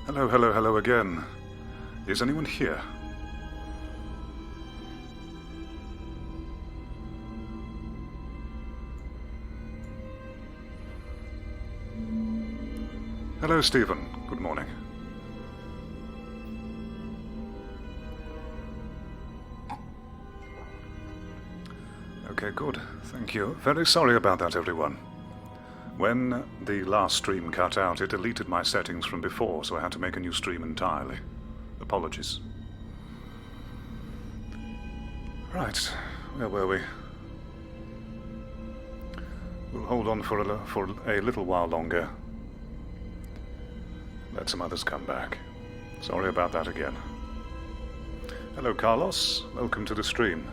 Hello, hello, hello again. Is anyone here? Hello, Stephen. Good morning. Okay, good. Thank you. Very sorry about that, everyone. When the last stream cut out, it deleted my settings from before, so I had to make a new stream entirely. Apologies. Right, where were we? We'll hold on for a little while longer. Let some others come back. Sorry about that again. Hello, Carlos. Welcome to the stream.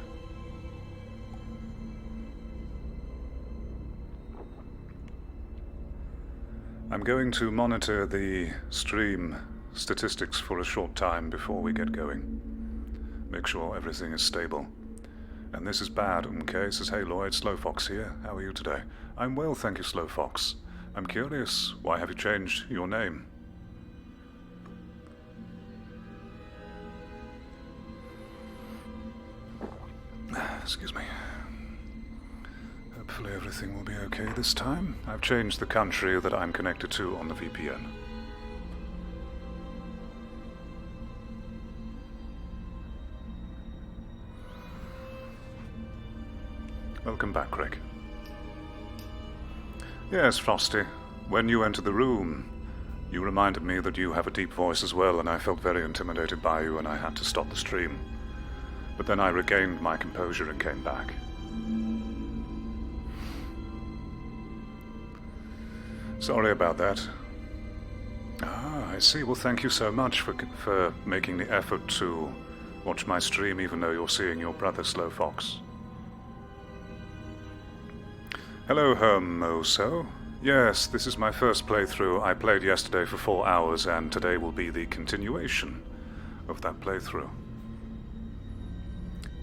I'm going to monitor the stream statistics for a short time before we get going. Make sure everything is stable. And this is bad, okay? Says, hey Lloyd, Slow Fox here. How are you today? I'm well, thank you, Slow Fox. I'm curious, why have you changed your name? Excuse me. Hopefully everything will be okay this time. I've changed the country that I'm connected to on the VPN. Welcome back, Craig. Yes, Frosty. When you entered the room, you reminded me that you have a deep voice as well, and I felt very intimidated by you, and I had to stop the stream. But then I regained my composure and came back. Sorry about that. Ah, I see. Well, thank you so much for making the effort to watch my stream, even though you're seeing your brother, Slow Fox. Hello, Hermoso. Yes, this is my first playthrough. I played yesterday for 4 hours, and today will be the continuation of that playthrough.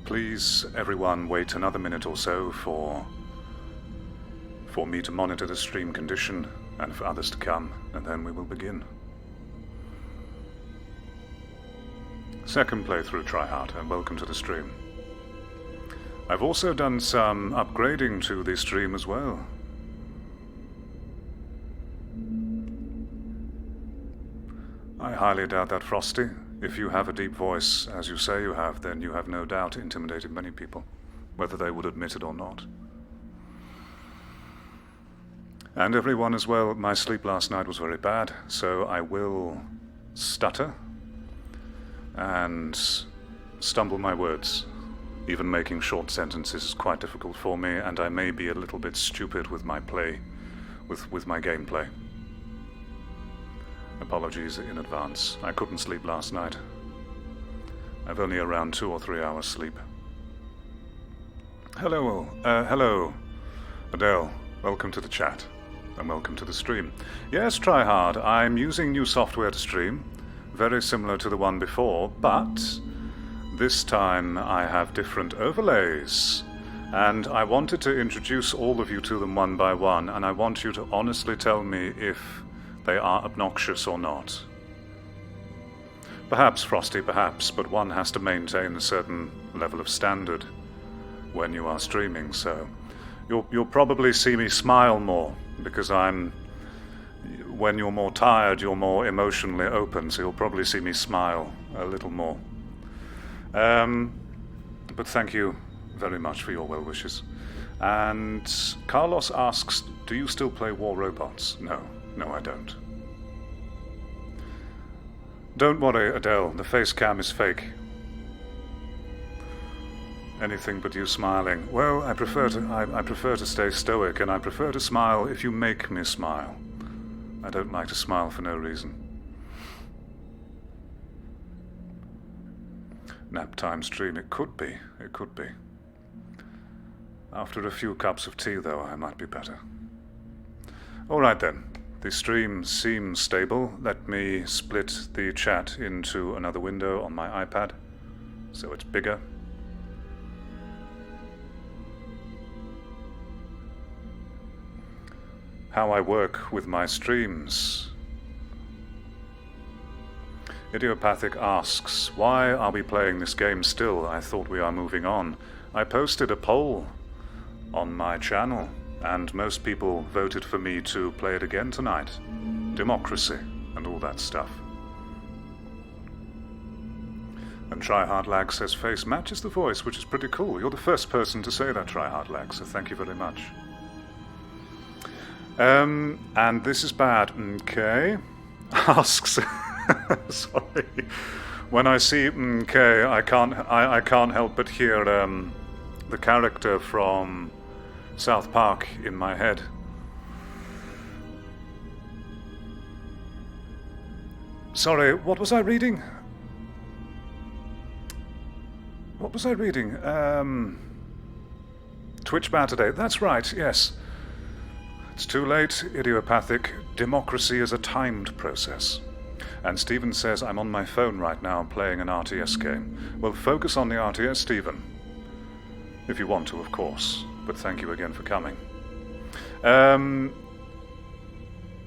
Please, everyone, wait another minute or so for me to monitor the stream condition and for others to come, and then we will begin. Second playthrough tryhard, and welcome to the stream. I've also done some upgrading to the stream as well. I highly doubt that, Frosty. If you have a deep voice, as you say you have, then you have no doubt intimidated many people, whether they would admit it or not. And everyone as well, my sleep last night was very bad, so I will stutter and stumble my words. Even making short sentences is quite difficult for me, and I may be a little bit stupid with my with my gameplay. Apologies in advance. I couldn't sleep last night. I've only around 2 or 3 hours sleep. Hello, Adele. Welcome to the chat, and welcome to the stream. Yes, tryhard. I'm using new software to stream, very similar to the one before, but this time I have different overlays, and I wanted to introduce all of you to them one by one, and I want you to honestly tell me if they are obnoxious or not. Perhaps, Frosty, perhaps, but one has to maintain a certain level of standard when you are streaming, so you'll probably see me smile more, because when you're more tired, you're more emotionally open, so you'll probably see me smile a little more. But thank you very much for your well wishes. And Carlos asks, do you still play War Robots? No, I don't. Don't worry, Adele, the face cam is fake. Anything but you smiling. Well, I prefer to stay stoic, and I prefer to smile if you make me smile. I don't like to smile for no reason. Nap time stream, it could be. After a few cups of tea, though, I might be better. Alright then, the stream seems stable. Let me split the chat into another window on my iPad, so it's bigger. How I work with my streams. Idiopathic asks, why are we playing this game still? I thought we are moving on. I posted a poll on my channel, and most people voted for me to play it again tonight. Democracy and all that stuff. And Tryhard Lag says face matches the voice, which is pretty cool. You're the first person to say that, Tryhard Lag, so thank you very much. And this is bad. Okay. Asks. Sorry. When I see okay, I can't help but hear the character from South Park in my head. Sorry, what was I reading? What was I reading? Twitch ban today. That's right, yes. It's too late, idiopathic. Democracy is a timed process. And Stephen says, I'm on my phone right now playing an RTS game. Well, focus on the RTS, Stephen. If you want to, of course. But thank you again for coming.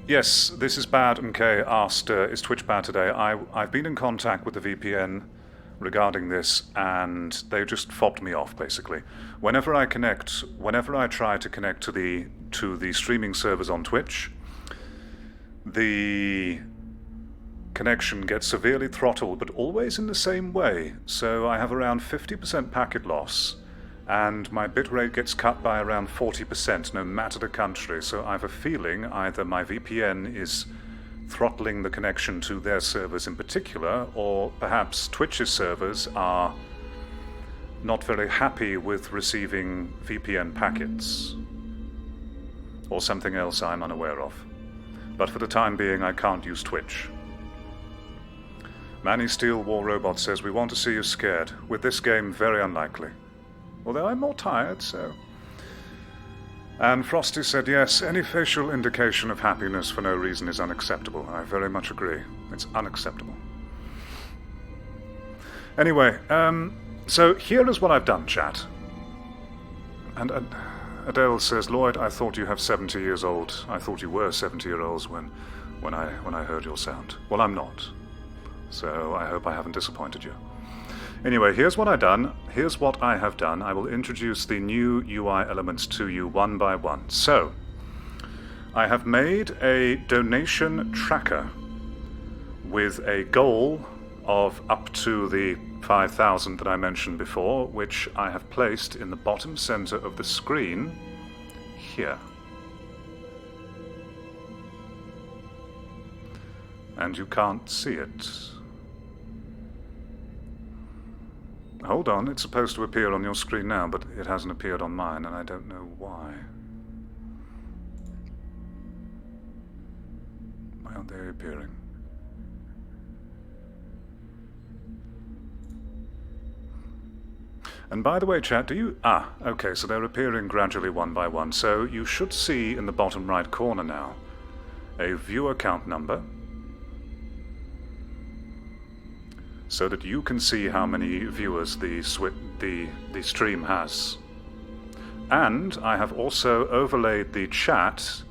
Yes, this is bad. MK asked, is Twitch bad today? I've been in contact with the VPN regarding this, and they just fobbed me off, basically. Whenever I try to connect to the streaming servers on Twitch, the connection gets severely throttled, but always in the same way. So I have around 50% packet loss, and my bitrate gets cut by around 40%, no matter the country. So I have a feeling either my VPN is throttling the connection to their servers in particular, or perhaps Twitch's servers are not very happy with receiving VPN packets, or something else I'm unaware of. But for the time being, I can't use Twitch. Manny Steel War Robot says, we want to see you scared. With this game, very unlikely. Although I'm more tired, so... And Frosty said, yes, any facial indication of happiness for no reason is unacceptable. I very much agree. It's unacceptable. Anyway, so here is what I've done, chat. And Adele says, Lloyd, I thought you have 70 years old. I thought you were 70-year-olds when I heard your sound. Well, I'm not. So I hope I haven't disappointed you. Anyway, here's what I've done. Here's what I have done. I will introduce the new UI elements to you one by one. So, I have made a donation tracker with a goal of up to the 5,000 that I mentioned before, which I have placed in the bottom center of the screen here. And you can't see it. Hold on, it's supposed to appear on your screen now, but it hasn't appeared on mine, and I don't know why. Why aren't they appearing? And by the way, chat, do you... Ah, okay, so they're appearing gradually one by one. So you should see in the bottom right corner now a viewer count number, so that you can see how many viewers the stream has. And I have also overlaid the chat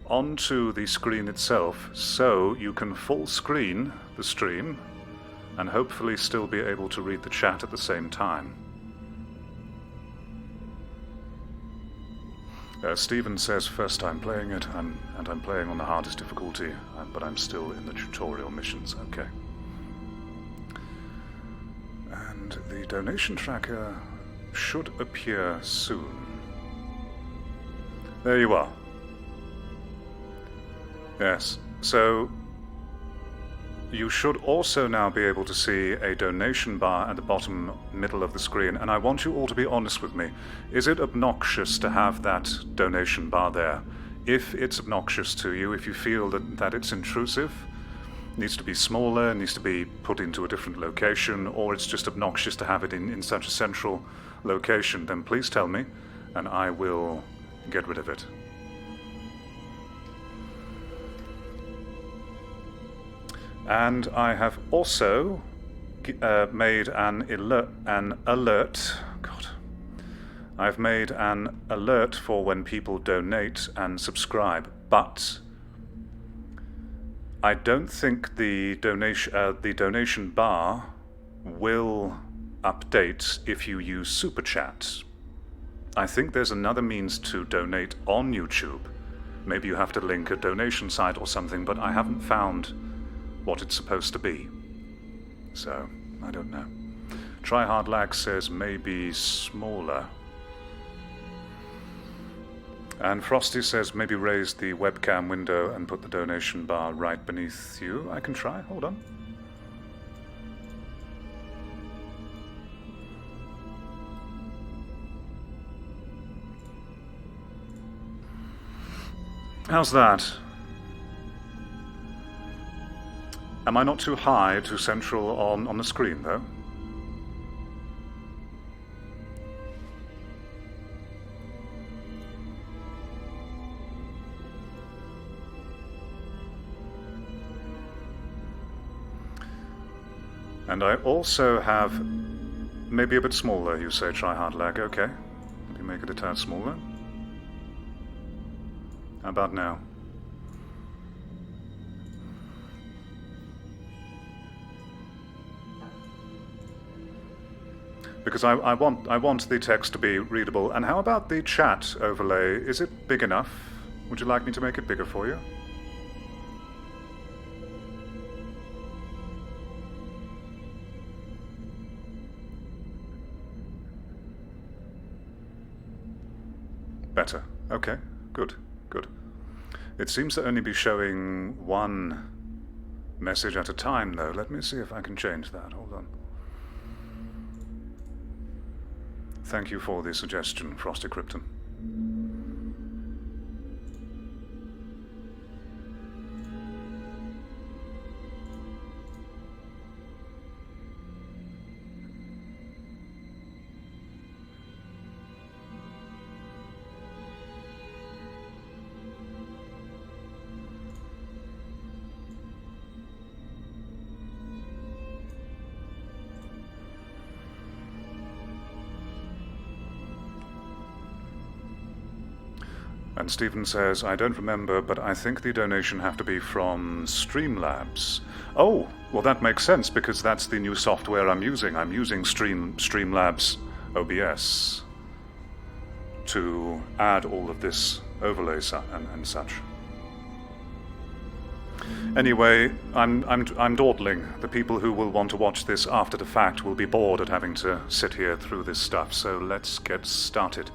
onto the screen itself, so you can full screen the stream and hopefully still be able to read the chat at the same time. Stephen says, first time playing it, and I'm playing on the hardest difficulty, but I'm still in the tutorial missions. Okay. And the donation tracker should appear soon. There you are. Yes, so you should also now be able to see a donation bar at the bottom middle of the screen, and I want you all to be honest with me. Is it obnoxious to have that donation bar there? If it's obnoxious to you, if you feel that it's intrusive, needs to be smaller, needs to be put into a different location, or it's just obnoxious to have it in such a central location, then please tell me, and I will get rid of it. And I have also made an alert. God, I've made an alert for when people donate and subscribe, but I don't think the donation bar will update if you use Super Chat. I think there's another means to donate on YouTube. Maybe you have to link a donation site or something, but I haven't found what it's supposed to be. So, I don't know. Tryhard Lag says maybe smaller. And Frosty says maybe raise the webcam window and put the donation bar right beneath you. I can try, hold on. How's that? Am I not too high, too central on the screen, though? And I also have maybe a bit smaller, you say, Tryhard Lag. Okay. Maybe make it a tad smaller. How about now? Because I want the text to be readable. And how about the chat overlay? Is it big enough? Would you like me to make it bigger for you? Better. Okay, good, good. It seems to only be showing one message at a time, though. Let me see if I can change that. Hold on. Thank you for the suggestion, Frosty Krypton. And Stephen says, I don't remember, but I think the donation have to be from Streamlabs. Oh, well that makes sense, because that's the new software I'm using. I'm using Streamlabs OBS to add all of this overlay and such. Anyway, I'm dawdling. The people who will want to watch this after the fact will be bored at having to sit here through this stuff, so let's get started.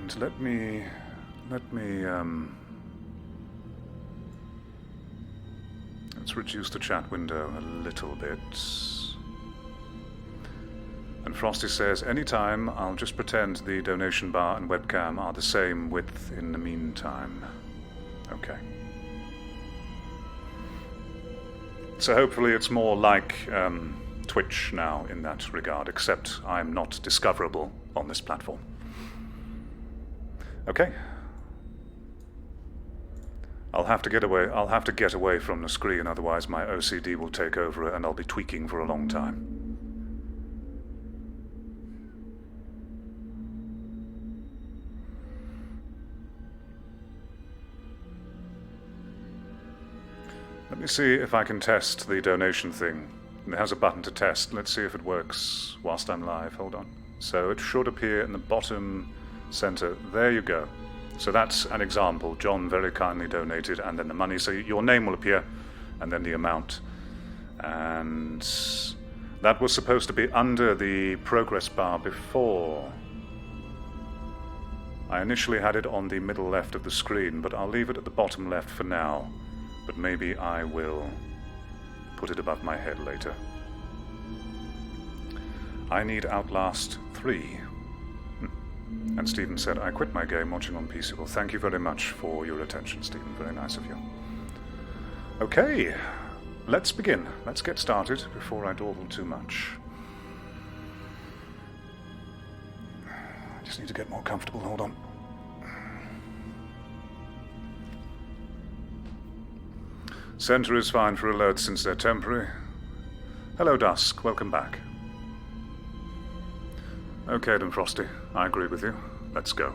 And let me let's reduce the chat window a little bit. And Frosty says, anytime, I'll just pretend the donation bar and webcam are the same width in the meantime. Okay. So hopefully it's more like Twitch now in that regard, except I'm not discoverable on this platform. Okay. I'll have to get away from the screen, otherwise my OCD will take over and I'll be tweaking for a long time. Let me see if I can test the donation thing. It has a button to test. Let's see if it works whilst I'm live. Hold on. So it should appear in the bottom center. There you go. So that's an example. John very kindly donated, and then the money. So your name will appear, and then the amount. And that was supposed to be under the progress bar before. I initially had it on the middle left of the screen, but I'll leave it at the bottom left for now. But maybe I will put it above my head later. I need Outlast 3. And Stephen said, I quit my game watching on PC. Well, thank you very much for your attention, Stephen. Very nice of you. Okay, let's begin. Let's get started before I dawdle too much. I just need to get more comfortable. Hold on. Center is fine for alerts since they're temporary. Hello, Dusk. Welcome back. Okay then, Frosty. I agree with you. Let's go.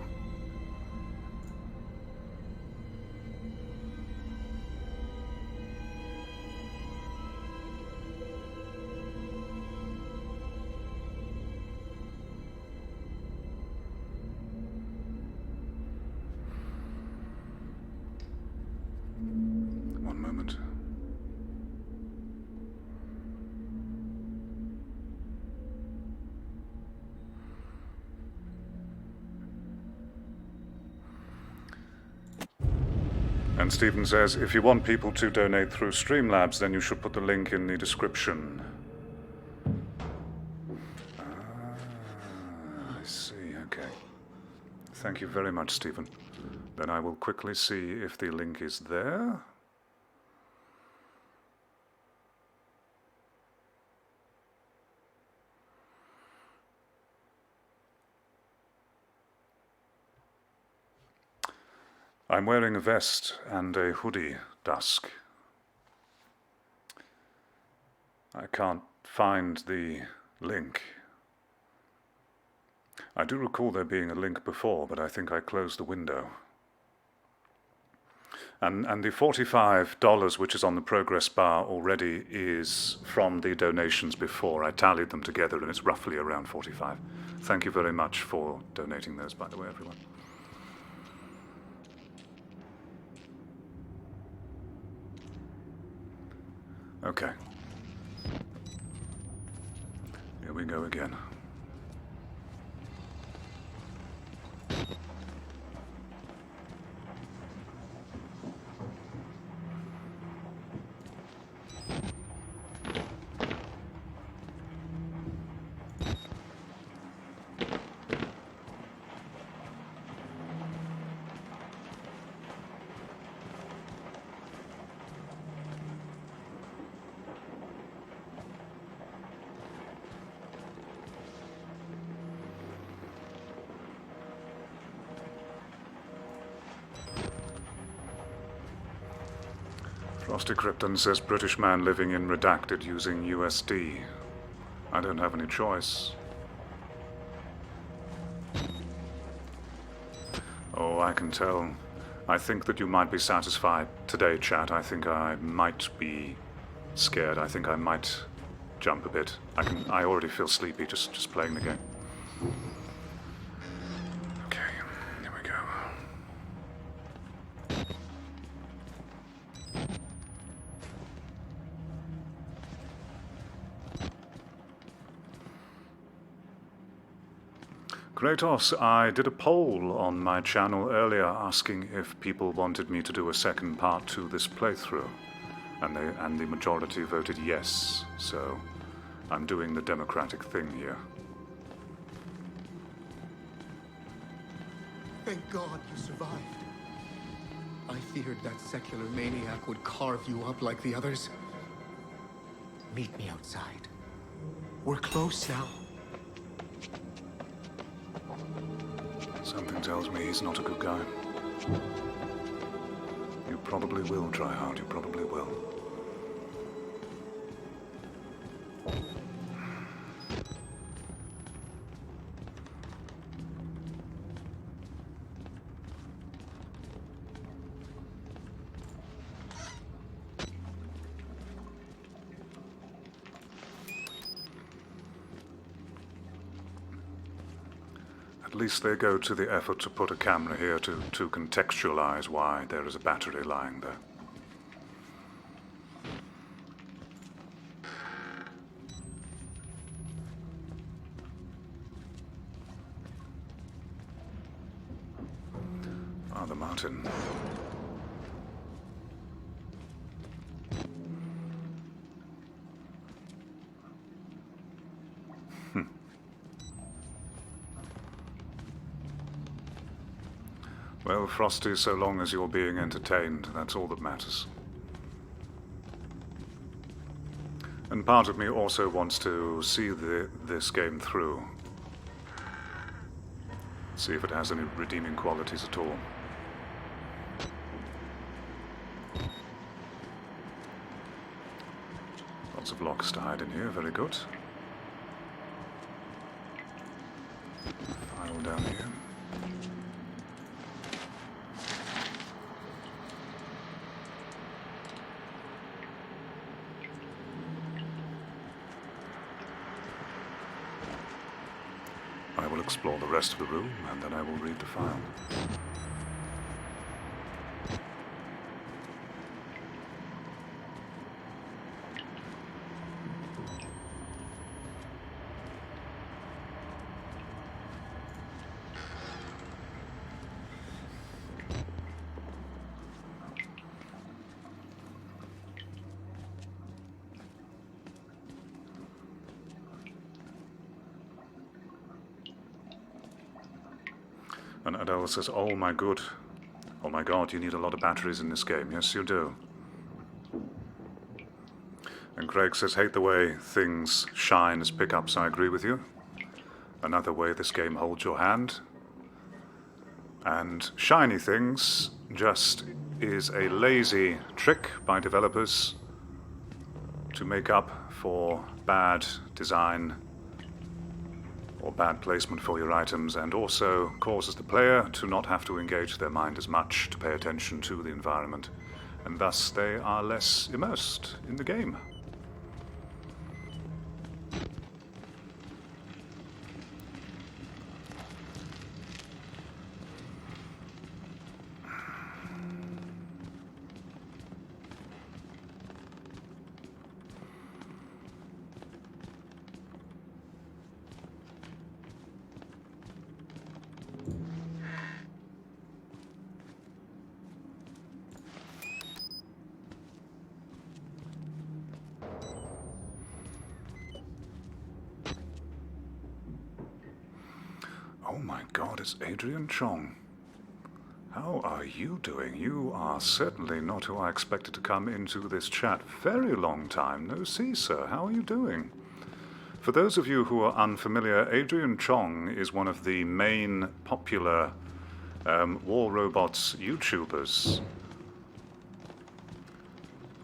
And Stephen says, if you want people to donate through Streamlabs, then you should put the link in the description. I see, okay. Thank you very much, Stephen. Then I will quickly see if the link is there. I'm wearing a vest and a hoodie, Dusk. I can't find the link. I do recall there being a link before, but I think I closed the window. And the $45 which is on the progress bar already is from the donations before. I tallied them together and it's roughly around 45. Thank you very much for donating those, by the way, everyone. Okay. Here we go again. Frosty Krypton says British man living in Redacted using USD. I don't have any choice. Oh, I can tell. I think that you might be satisfied today, chat. I think I might be scared. I think I might jump a bit. I already feel sleepy just playing the game. Okay, here we go. Kratos, I did a poll on my channel earlier asking if people wanted me to do a second part to this playthrough, and the majority voted yes, so I'm doing the democratic thing here. Thank God you survived. I feared that secular maniac would carve you up like the others. Meet me outside. We're close now. Something tells me he's not a good guy. You probably will try hard, you probably will. At least they go to the effort to put a camera here to contextualize why there is a battery lying there. Father Martin. Well, Frosty, so long as you're being entertained, that's all that matters. And part of me also wants to see this game through. See if it has any redeeming qualities at all. Lots of locks to hide in here, very good. File down here. I will explore the rest of the room, and then I will read the file. And Adele says, oh my god, you need a lot of batteries in this game. Yes, you do. And Craig says, hate the way things shine as pickups. I agree with you. Another way this game holds your hand. And shiny things just is a lazy trick by developers to make up for bad design or bad placement for your items, and also causes the player to not have to engage their mind as much to pay attention to the environment, and thus they are less immersed in the game. Oh my god, it's Adrian Chong. How are you doing? You are certainly not who I expected to come into this chat. Very long time no see, sir. How are you doing? For those of you who are unfamiliar, Adrian Chong is one of the main popular War Robots YouTubers.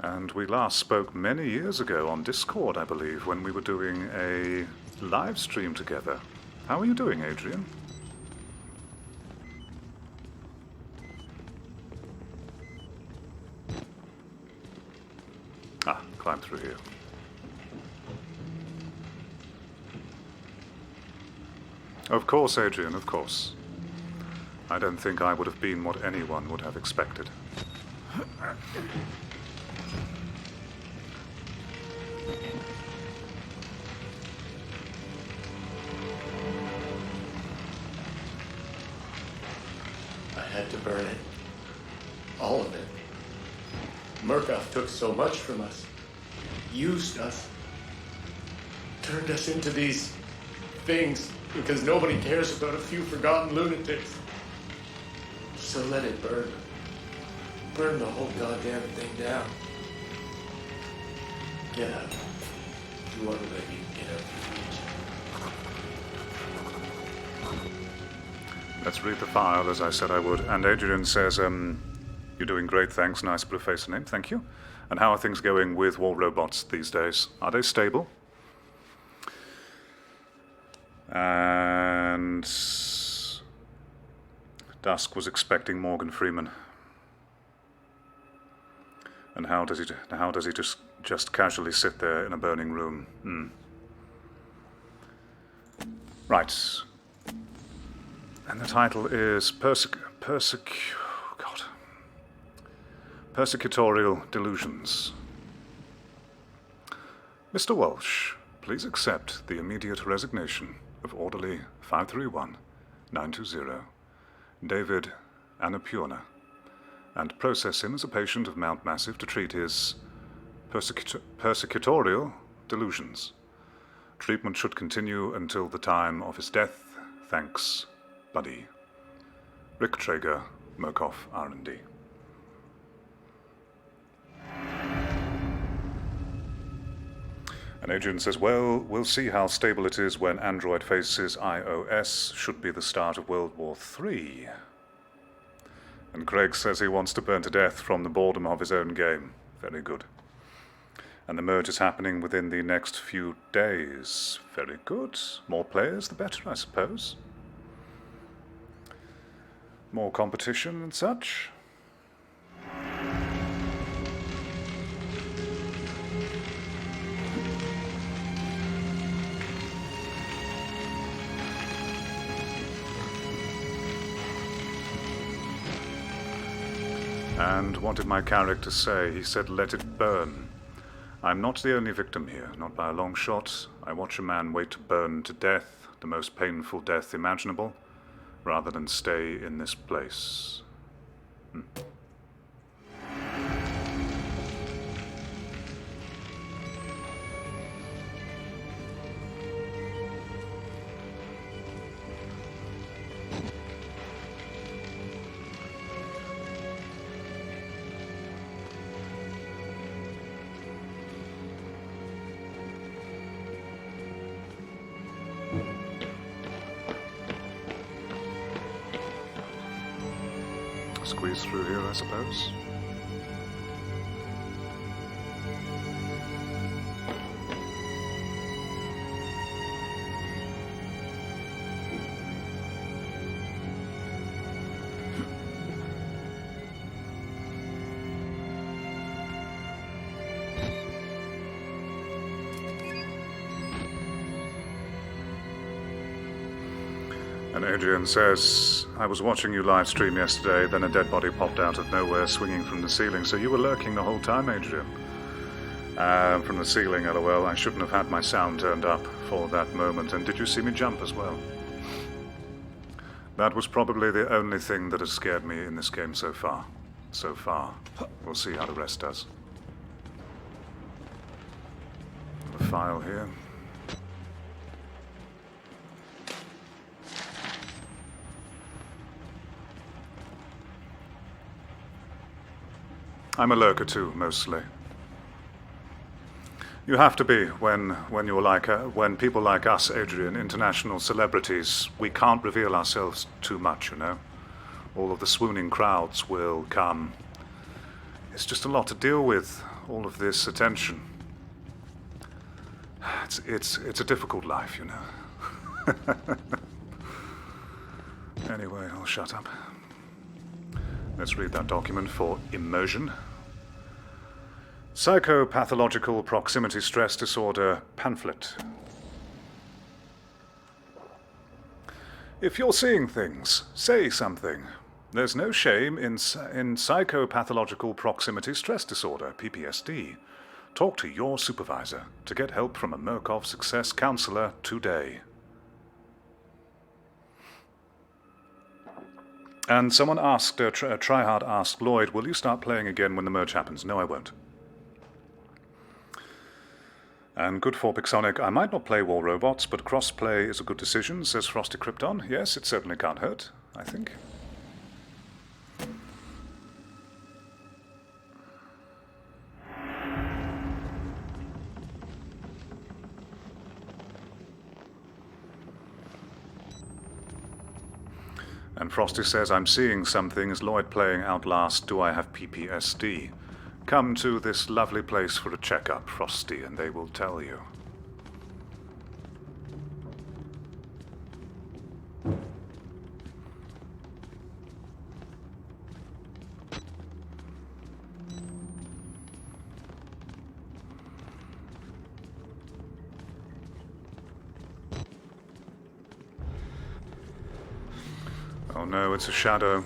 And we last spoke many years ago on Discord, I believe, when we were doing a live stream together. How are you doing, Adrian? Ah, climb through here. Of course, Adrian, of course. I don't think I would have been what anyone would have expected. I had to burn it. All of it. Murkoff took so much from us. Used us. Turned us into these things because nobody cares about a few forgotten lunatics. So let it burn. Burn the whole goddamn thing down. Get out. If you want to let me get out. Let's read the file as I said I would. And Adrian says, you're doing great, thanks. Nice blue face and name, thank you. And how are things going with War Robots these days? Are they stable? And Dusk was expecting Morgan Freeman. And how does he just casually sit there in a burning room? Right. And the title is Persecutorial Delusions. Mr. Walsh, please accept the immediate resignation of Orderly 531-920, David Annapurna, and process him as a patient of Mount Massive to treat his persecutorial delusions. Treatment should continue until the time of his death. Thanks, Buddy. Rick Traeger, Murkoff R&D. And Adrian says, well, we'll see how stable it is when Android faces iOS. Should be the start of World War III. And Craig says he wants to burn to death from the boredom of his own game. Very good. And the merge is happening within the next few days. Very good. More players, the better, I suppose. More competition and such. And what did my character say? He said, let it burn. I'm not the only victim here, not by a long shot. I watch a man wait to burn to death, the most painful death imaginable, rather than stay in this place. Squeeze through here, I suppose. And Adrian says, I was watching you live stream yesterday, then a dead body popped out of nowhere, swinging from the ceiling. So you were lurking the whole time, Adrian? From the ceiling, lol. I shouldn't have had my sound turned up for that moment. And did you see me jump as well? That was probably the only thing that has scared me in this game so far. So far. We'll see how the rest does. The file here. I'm a lurker too, mostly. You have to be when you're like when people like us, Adrian, international celebrities, we can't reveal ourselves too much, you know. All of the swooning crowds will come. It's just a lot to deal with, all of this attention. It's a difficult life, you know. Anyway, I'll shut up. Let's read that document for immersion. Psychopathological proximity stress disorder pamphlet. If you're seeing things, say something. There's no shame in psychopathological proximity stress disorder, PPSD. Talk to your supervisor to get help from a Murkoff Success Counselor today. And someone asked, Tryhard asked, Lloyd, will you start playing again when the merge happens? No, I won't. And good for Pixonic, I might not play War Robots, but cross-play is a good decision, says Frosty Krypton. Yes, it certainly can't hurt, I think. And Frosty says, I'm seeing something. Is Lloyd playing Outlast? Do I have PPSD? Come to this lovely place for a checkup, Frosty, and they will tell you. Oh no, it's a shadow.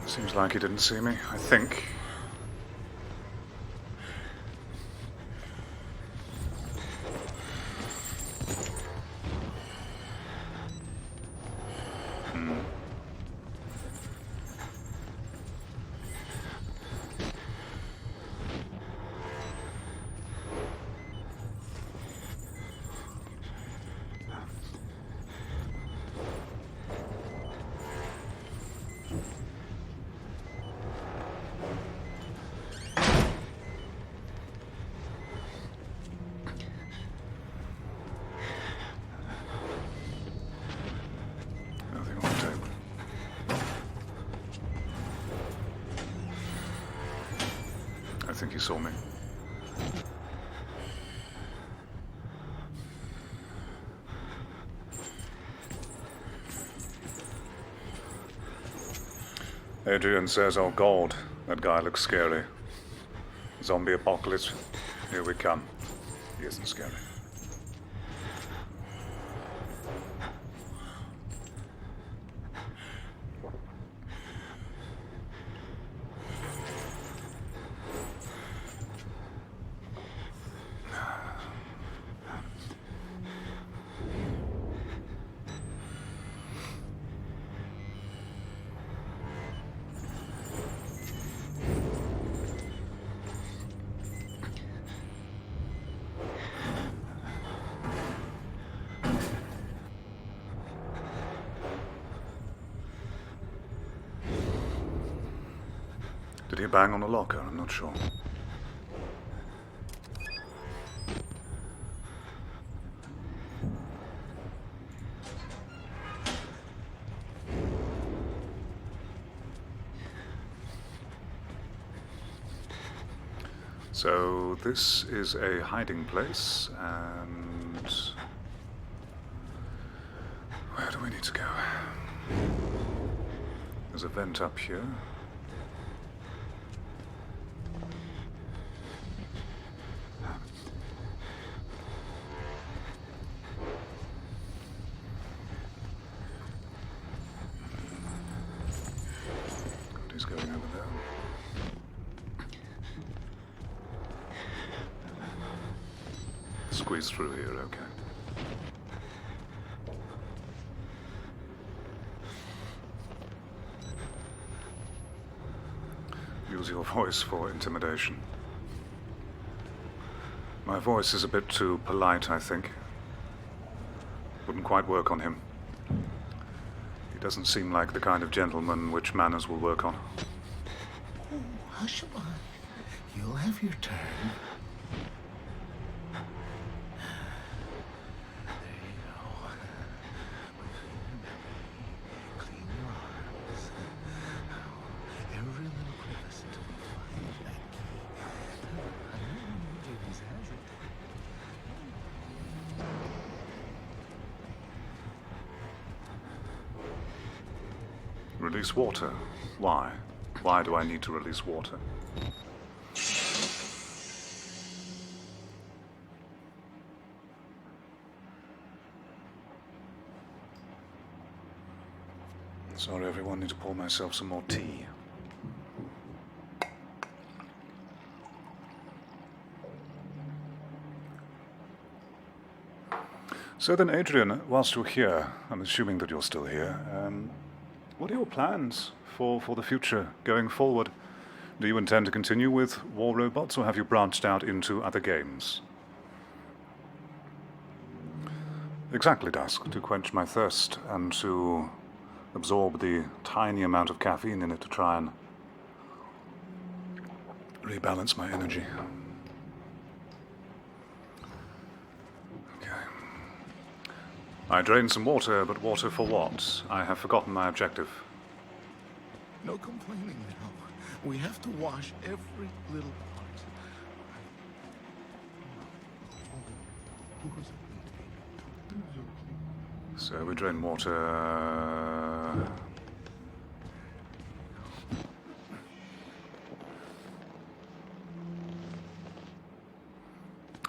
Seems like he didn't see me, I think. I think he saw me. Adrian says, oh God, that guy looks scary. Zombie apocalypse, here we come. He isn't scary. Did he bang on a locker? I'm not sure. So this is a hiding place, and where do we need to go? There's a vent up here. He's going over there. Squeeze through here, okay. Use your voice for intimidation. My voice is a bit too polite, I think. Wouldn't quite work on him. He doesn't seem like the kind of gentleman which manners will work on. Oh, hush on. You'll have your turn. There you go. Clean your arms. Every little crevice until you find that key. I know James has it. Release water. Why? Why do I need to release water? Sorry everyone, need to pour myself some more tea. So then, Adrian, whilst you're here, I'm assuming that you're still here, what are your plans for the future going forward? Do you intend to continue with War Robots, or have you branched out into other games? Exactly, Dusk, to quench my thirst and to absorb the tiny amount of caffeine in it to try and rebalance my energy. Okay. I drained some water, but water for what? I have forgotten my objective. No complaining now. We have to wash every little part. So we drain water.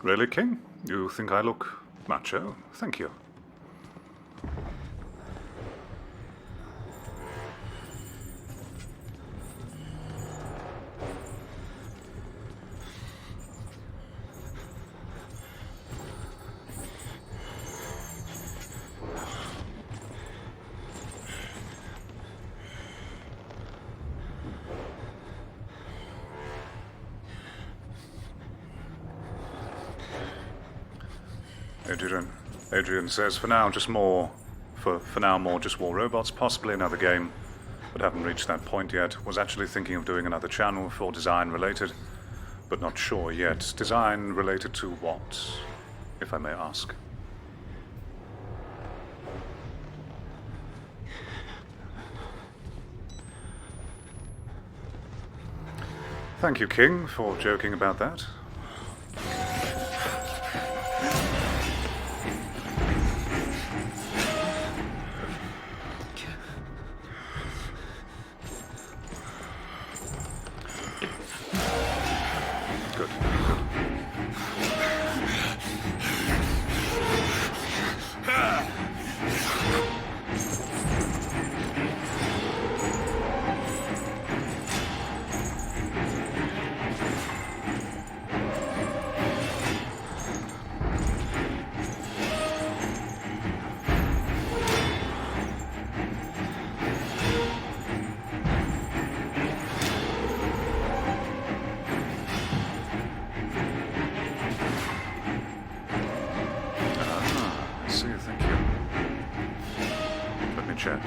Really, King? You think I look macho? Thank you. Adrian says, for now, just more. For now, more just War Robots, possibly another game, but haven't reached that point yet. Was actually thinking of doing another channel for design related, but not sure yet. Design related to what, if I may ask? Thank you, King, for joking about that. Good. Check.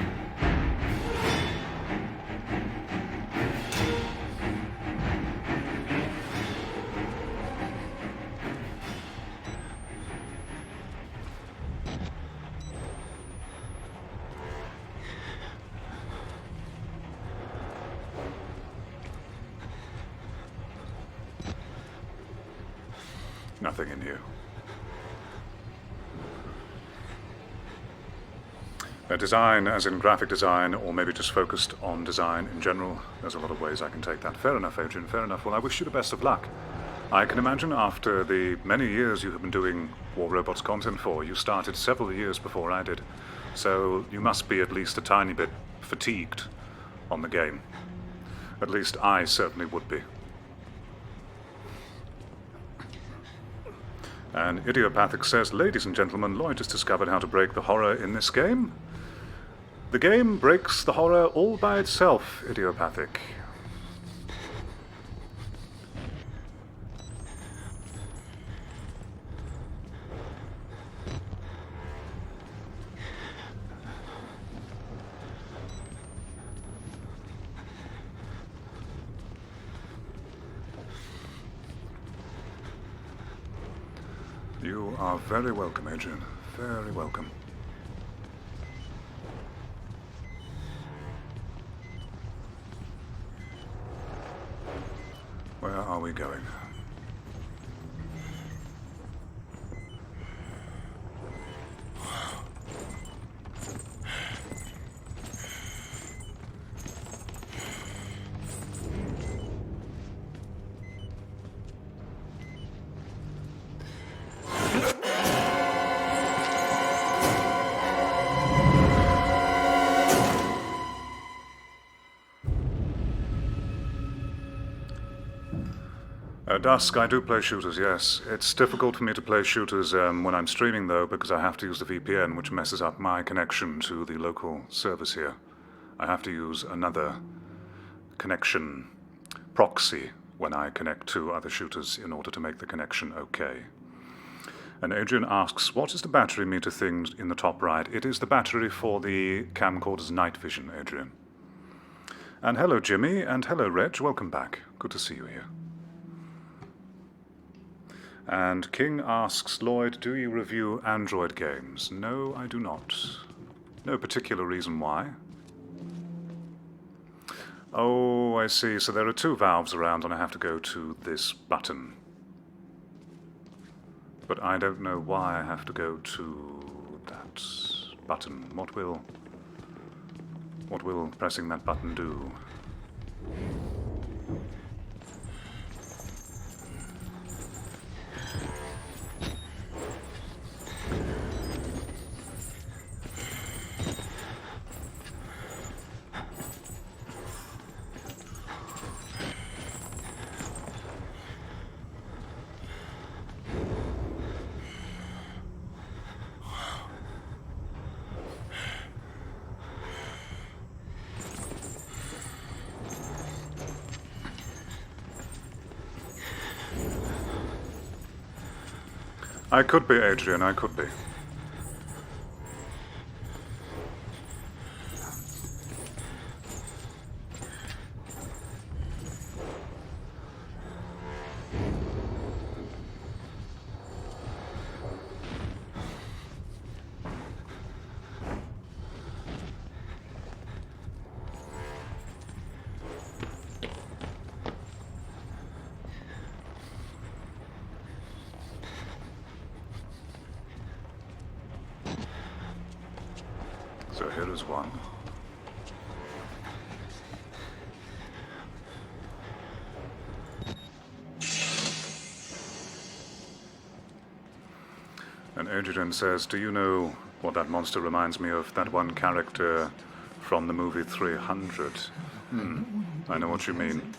Nothing in you. Design, as in graphic design, or maybe just focused on design in general. There's a lot of ways I can take that. Fair enough, Adrian, fair enough. Well, I wish you the best of luck. I can imagine after the many years you have been doing War Robots content for, you started several years before I did, so you must be at least a tiny bit fatigued on the game. At least I certainly would be. And Idiopathic says, ladies and gentlemen, Lloyd has discovered how to break the horror in this game. The game breaks the horror all by itself, Idiopathic. You are very welcome, Adrian. Very welcome. Where are we going? Dusk, I do play shooters, yes. It's difficult for me to play shooters when I'm streaming, though, because I have to use the VPN, which messes up my connection to the local service here. I have to use another connection proxy when I connect to other shooters in order to make the connection okay. And Adrian asks, what is the battery meter thing in the top right? It is the battery for the camcorder's night vision, Adrian. And hello, Jimmy, and hello, Reg. Welcome back. Good to see you here. And King asks, Lloyd, do you review Android games? No, I do not. No particular reason why. Oh, I see. So there are two valves around and I have to go to this button. But I don't know why I have to go to that button. What will pressing that button do? I could be, Adrian, I could be. So here is one. And Adrian says, do you know what that monster reminds me of? That one character from the movie 300. I know what you mean.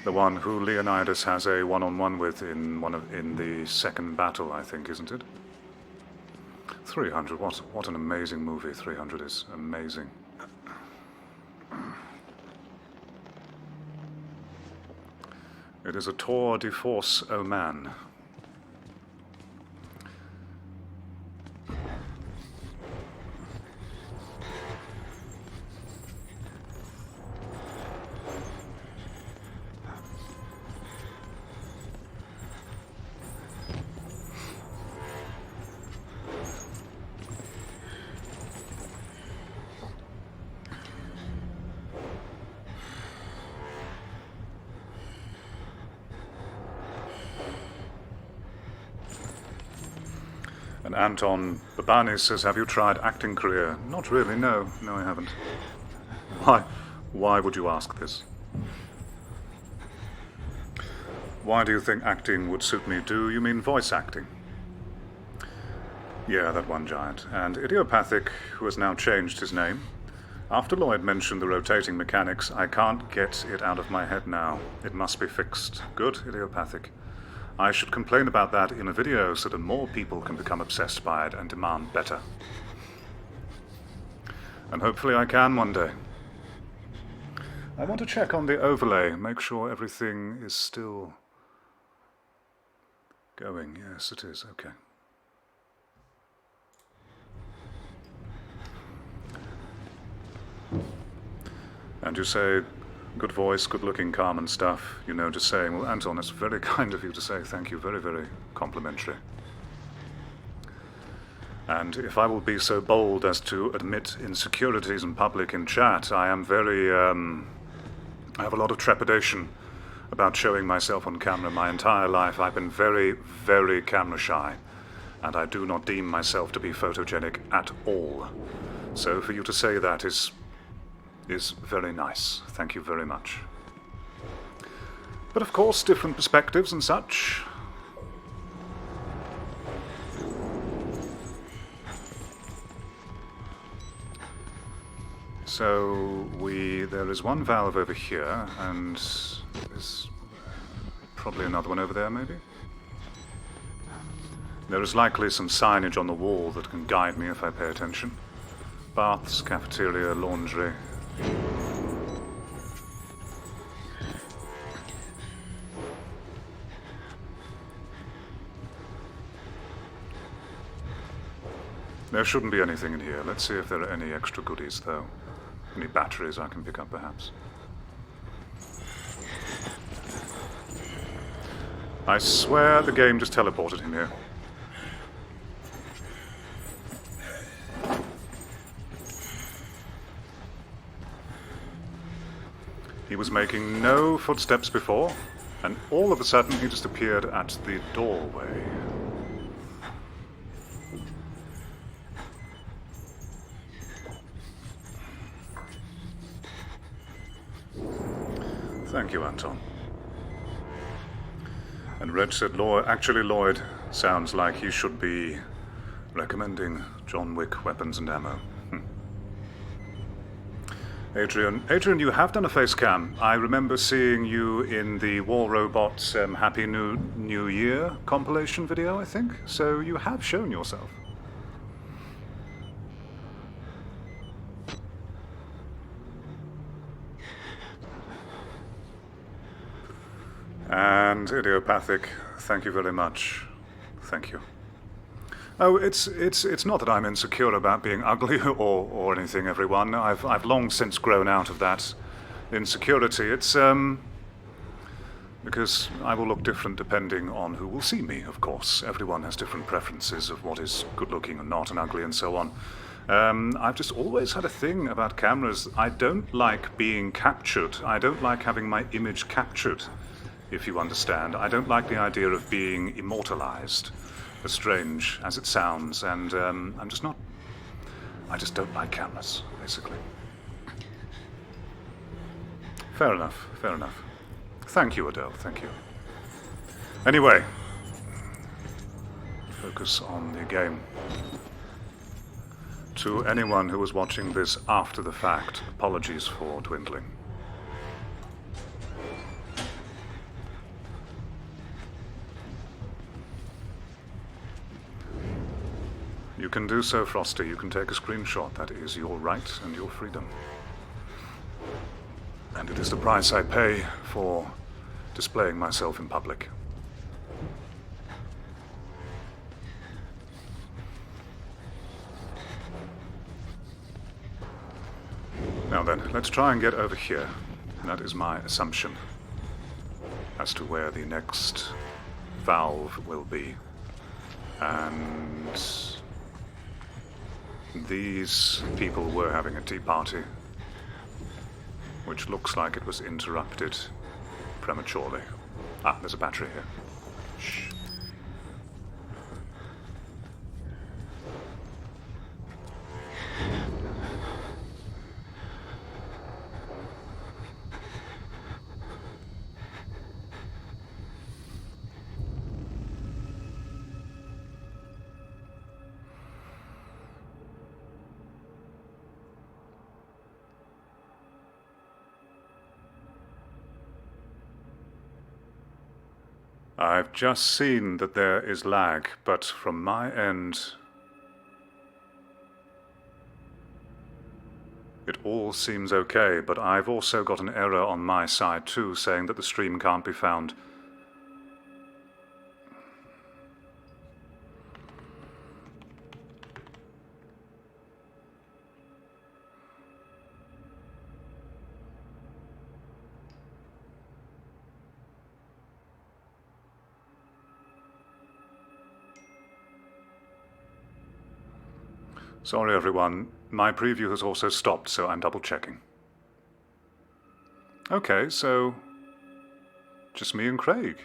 The one who Leonidas has a one-on-one with in the second battle, I think, isn't it? 300, what an amazing movie. 300 is amazing. It is a tour de force, oh man. And Anton Babani says, have you tried acting career? Not really, no. No, I haven't. Why would you ask this? Why do you think acting would suit me? Do you mean voice acting? Yeah, that one giant. And Idiopathic, who has now changed his name. After Lloyd mentioned the rotating mechanics, I can't get it out of my head now. It must be fixed. Good, Idiopathic. I should complain about that in a video so that more people can become obsessed by it and demand better. And hopefully I can one day. I want to check on the overlay, make sure everything is still going. Yes, it is. Okay. And you say, good voice, good looking, calm and stuff, you know, just saying, well, Anton, it's very kind of you to say thank you, very, very complimentary. And if I will be so bold as to admit insecurities in public in chat, I am very, I have a lot of trepidation about showing myself on camera. My entire life I've been very, very camera shy, and I do not deem myself to be photogenic at all. So for you to say that is very nice. Thank you very much. But of course, different perspectives and such. So there is one valve over here, and there's probably another one over there, maybe? There is likely some signage on the wall that can guide me if I pay attention. Baths, cafeteria, laundry. There shouldn't be anything in here. Let's see if there are any extra goodies, though. Any batteries I can pick up, perhaps. I swear the game just teleported him here. He was making no footsteps before, and all of a sudden he just appeared at the doorway. Thank you, Anton. And Reg said, actually, Lloyd sounds like he should be recommending John Wick weapons and ammo. Adrian, you have done a face cam. I remember seeing you in the War Robots Happy New Year compilation video, I think. So you have shown yourself. And Idiopathic, thank you very much. Thank you. Oh, it's not that I'm insecure about being ugly or anything, everyone. I've long since grown out of that insecurity. It's because I will look different depending on who will see me, of course. Everyone has different preferences of what is good looking and not, and ugly and so on. I've just always had a thing about cameras. I don't like being captured. I don't like having my image captured, if you understand. I don't like the idea of being immortalized, as strange as it sounds, and I just don't like cameras, basically. Fair enough, fair enough. Thank you, Adele, thank you. Anyway, focus on the game. To anyone who was watching this after the fact, apologies for dwindling. You can do so, Frosty. You can take a screenshot. That is your right and your freedom. And it is the price I pay for displaying myself in public. Now then, let's try and get over here. That is my assumption as to where the next valve will be. And these people were having a tea party, which looks like it was interrupted prematurely. Ah, there's a battery here. Shh. I've just seen that there is lag, but from my end, it all seems okay, but I've also got an error on my side too, saying that the stream can't be found. Sorry everyone, my preview has also stopped, so I'm double checking. Okay, so just me and Craig,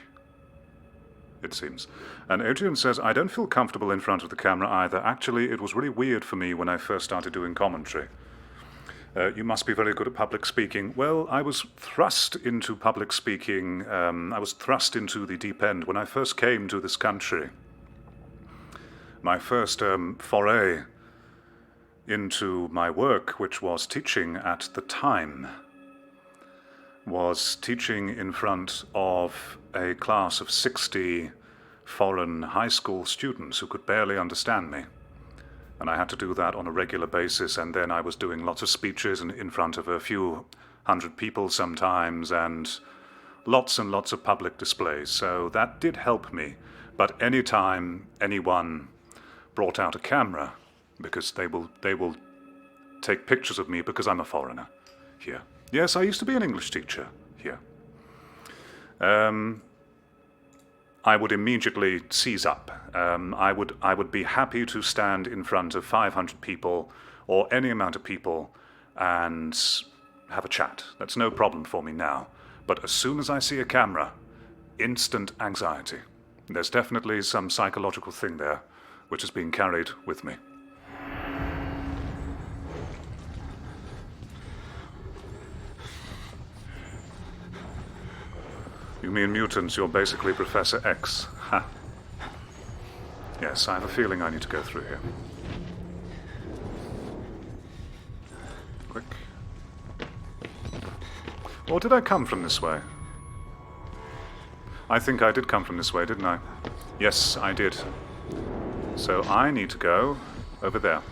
it seems. And Adrian says, I don't feel comfortable in front of the camera either. Actually, it was really weird for me when I first started doing commentary. You must be very good at public speaking. Well, I was thrust into public speaking, I was thrust into the deep end when I first came to this country. My first foray into my work, which was teaching at the time, was teaching in front of a class of 60 foreign high school students who could barely understand me. And I had to do that on a regular basis, and then I was doing lots of speeches in front of a few hundred people sometimes, and lots of public displays. So that did help me. But anytime anyone brought out a camera, because they will take pictures of me because I'm a foreigner here. Yes, I used to be an English teacher here. I would immediately seize up. I would be happy to stand in front of 500 people or any amount of people and have a chat. That's no problem for me now. But as soon as I see a camera, instant anxiety. There's definitely some psychological thing there which is being carried with me. You mean mutants, you're basically Professor X. Ha. Yes, I have a feeling I need to go through here. Quick. Or did I come from this way? I think I did come from this way, didn't I? Yes, I did. So I need to go over there.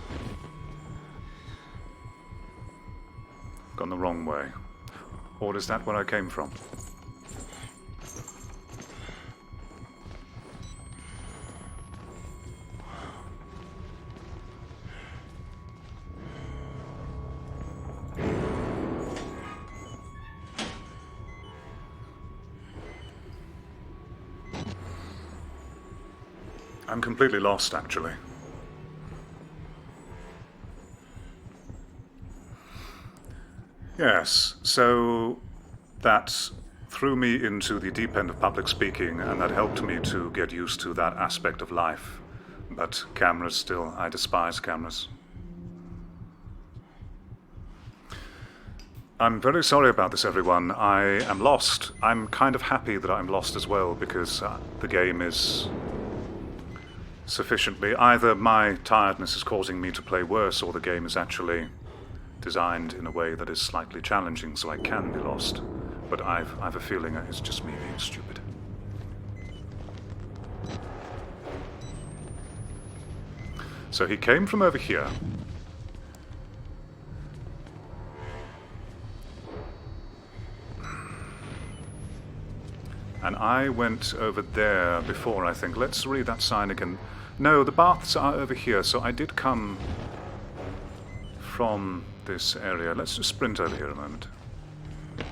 Gone the wrong way. Or is that where I came from? I'm completely lost, actually. Yes, so that threw me into the deep end of public speaking, and that helped me to get used to that aspect of life. But cameras still, I despise cameras. I'm very sorry about this, everyone. I am lost. I'm kind of happy that I'm lost as well, because the game is sufficiently... Either my tiredness is causing me to play worse, or the game is actually designed in a way that is slightly challenging, so I can be lost. But I've a feeling it's just me being stupid. So he came from over here. And I went over there before, I think. Let's read that sign again. No, the baths are over here, so I did come from this area. Let's just sprint over here a moment.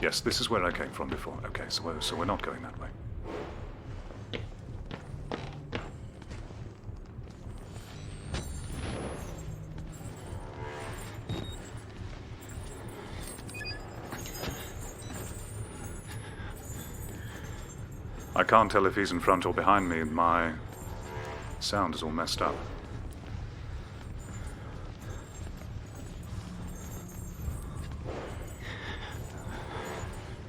Yes, this is where I came from before. Okay, so we're not going that way. I can't tell if he's in front or behind me, and my sound is all messed up.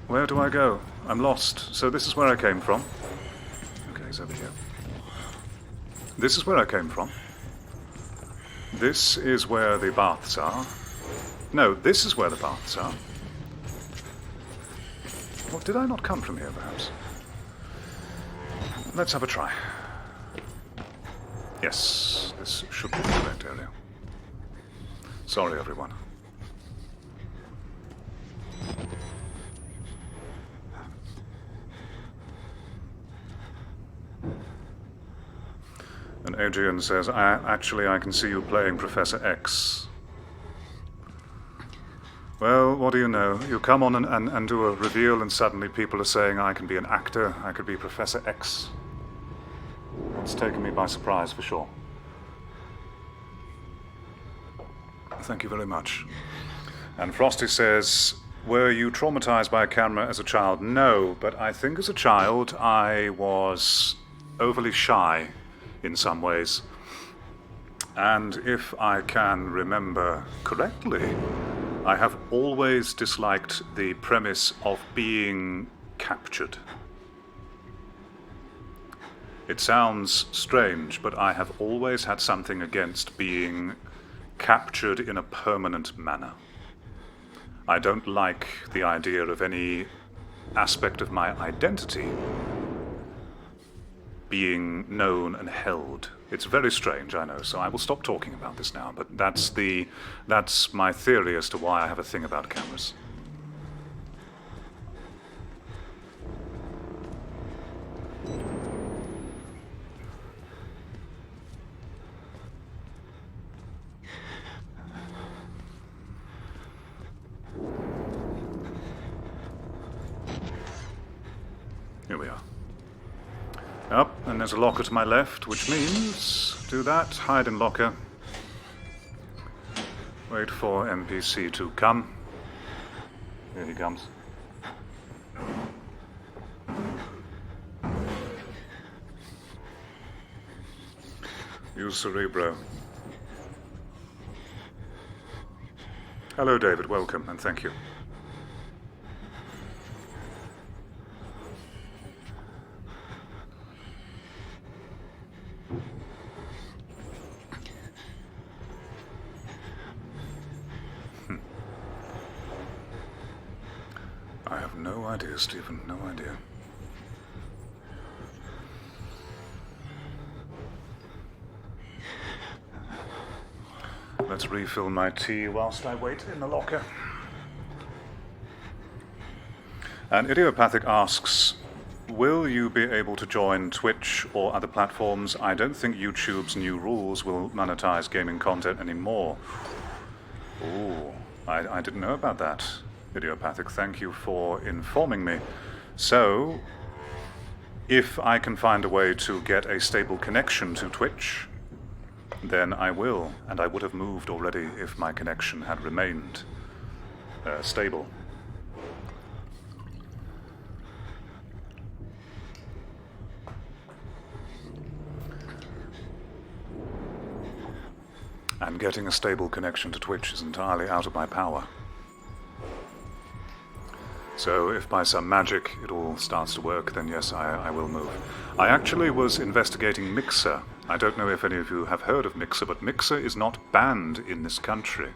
Where do I go? I'm lost. So this is where I came from. Okay, he's over here. This is where I came from. This is where the baths are. No, this is where the baths are. Well, did I not come from here, perhaps? Let's have a try. Yes, this should be the correct area. Sorry, everyone. And Adrian says, I can see you playing Professor X. Well, what do you know? You come on and do a reveal and suddenly people are saying I can be an actor, I could be Professor X. It's taken me by surprise for sure. Thank you very much. And Frosty says, were you traumatized by a camera as a child? No, but I think as a child I was overly shy in some ways. And if I can remember correctly, I have always disliked the premise of being captured. It sounds strange, but I have always had something against being captured in a permanent manner. I don't like the idea of any aspect of my identity being known and held. It's very strange, I know, so I will stop talking about this now, but that's my theory as to why I have a thing about cameras. Here we are. Up, and there's a locker to my left, which means do that, hide in locker. Wait for NPC to come. Here he comes. Use Cerebro. Hello, David, welcome, and thank you. I have no idea, Stephen, no idea. Let's refill my tea whilst I wait in the locker. And Idiopathic asks, will you be able to join Twitch or other platforms? I don't think YouTube's new rules will monetize gaming content anymore. Ooh, I didn't know about that. Idiopathic, thank you for informing me. So, if I can find a way to get a stable connection to Twitch, then I will, and I would have moved already if my connection had remained stable. And getting a stable connection to Twitch is entirely out of my power. So if by some magic it all starts to work, then yes, I will move. I actually was investigating Mixer. I don't know if any of you have heard of Mixer, but Mixer is not banned in this country.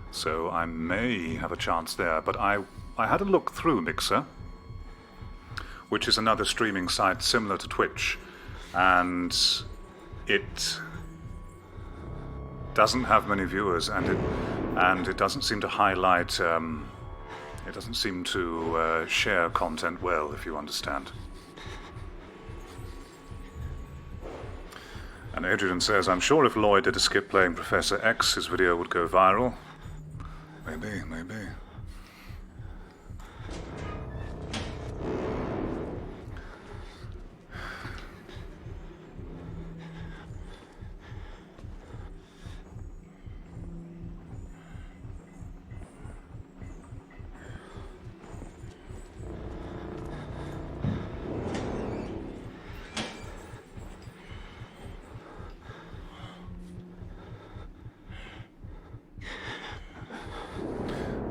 So I may have a chance there. But I had a look through Mixer, which is another streaming site similar to Twitch, and it doesn't have many viewers, and it doesn't seem to highlight... it doesn't seem to share content well, if you understand. And Adrian says, I'm sure if Lloyd did a skip playing Professor X, his video would go viral. Maybe, maybe.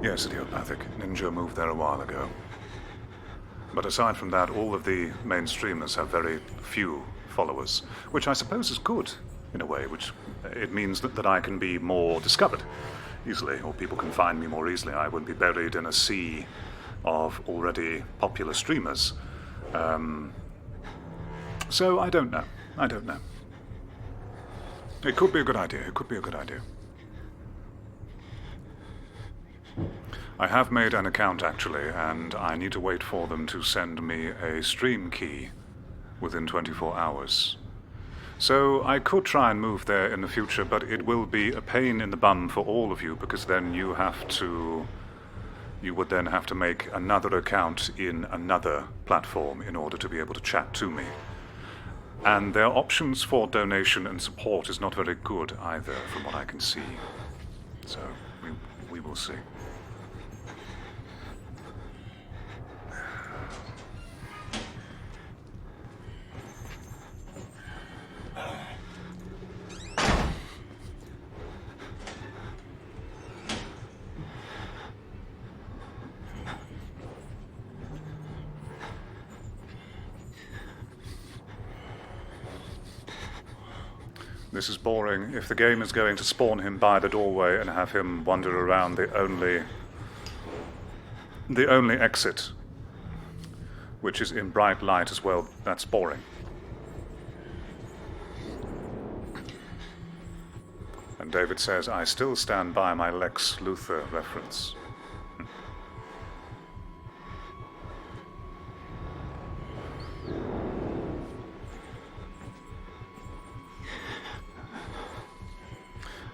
Yes, Idiopathic. Ninja moved there a while ago. But aside from that, all of the main streamers have very few followers, which I suppose is good, in a way, which it means that I can be more discovered easily, or people can find me more easily. I wouldn't be buried in a sea of already popular streamers. So I don't know. I don't know. It could be a good idea. It could be a good idea. I have made an account actually, and I need to wait for them to send me a stream key within 24 hours. So I could try and move there in the future, but it will be a pain in the bum for all of you, because then you would then have to make another account in another platform in order to be able to chat to me. And their options for donation and support is not very good either, from what I can see. So we will see. This is boring. If the game is going to spawn him by the doorway and have him wander around the only exit, which is in bright light as well, that's boring. And David says, I still stand by my Lex Luthor reference.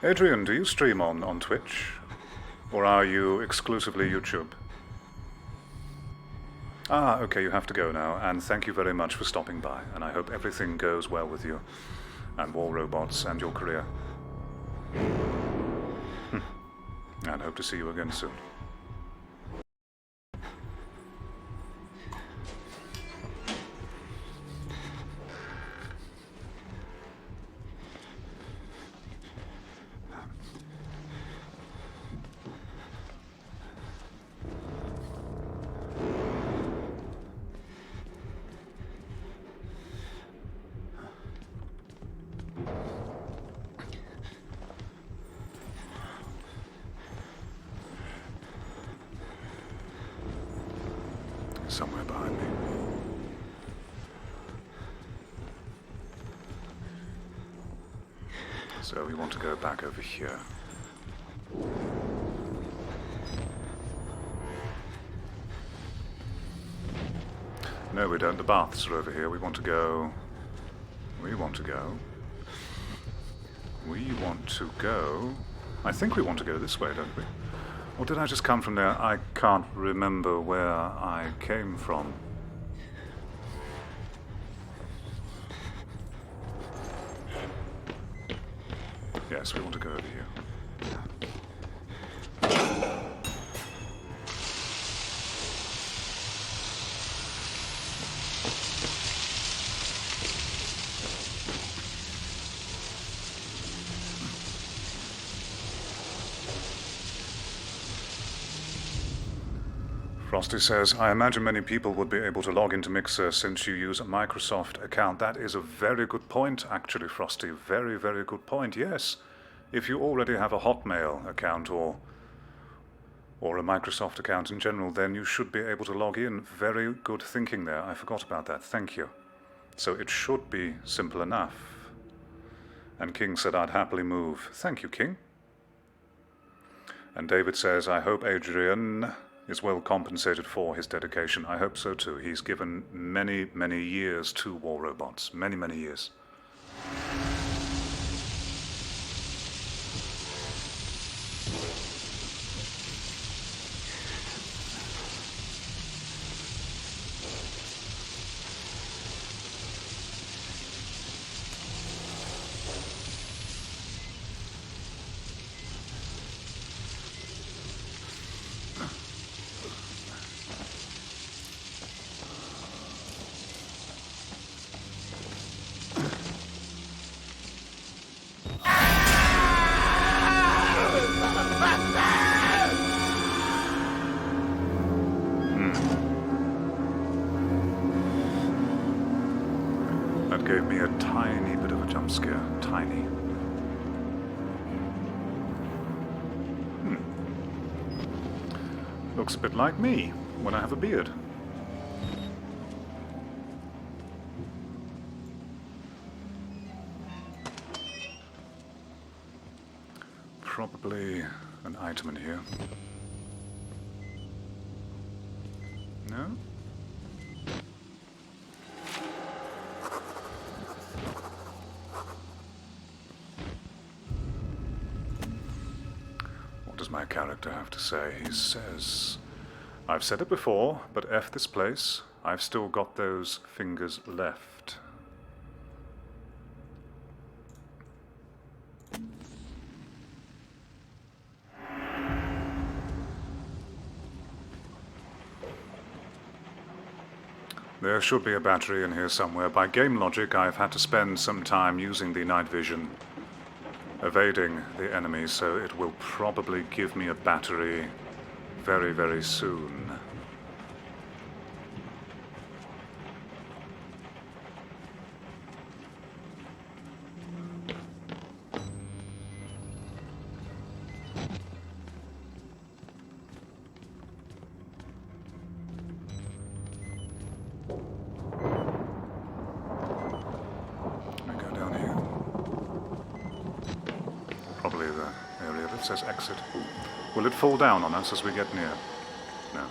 Adrian, do you stream on Twitch? Or are you exclusively YouTube? Ah, okay, you have to go now, and thank you very much for stopping by, and I hope everything goes well with you, and War Robots, and your career. And hope to see you again soon. Somewhere behind me. So we want to go back over here. No, we don't. The baths are over here. We want to go... We want to go... I think we want to go this way, don't we? Or did I just come from there? I can't remember where I came from. Yes, we want to go over here. Frosty says, I imagine many people would be able to log into Mixer since you use a Microsoft account. That is a very good point, actually, Frosty. Very, very good point. Yes, if you already have a Hotmail account or a Microsoft account in general, then you should be able to log in. Very good thinking there. I forgot about that. Thank you. So it should be simple enough. And King said, I'd happily move. Thank you, King. And David says, I hope Adrian is well compensated for his dedication. I hope so too. He's given many, many years to War Robots. Many, many years. Gave me a tiny bit of a jump scare. Tiny. Looks a bit like me when I have a beard. probably an item in here. No? What does my character have to say? He says, I've said it before, but F this place. I've still got those fingers left. There should be a battery in here somewhere. By game logic, I've had to spend some time using the night vision, evading the enemy, so it will probably give me a battery very, very soon. Probably the area that says exit. Will it fall down on us as we get near? No.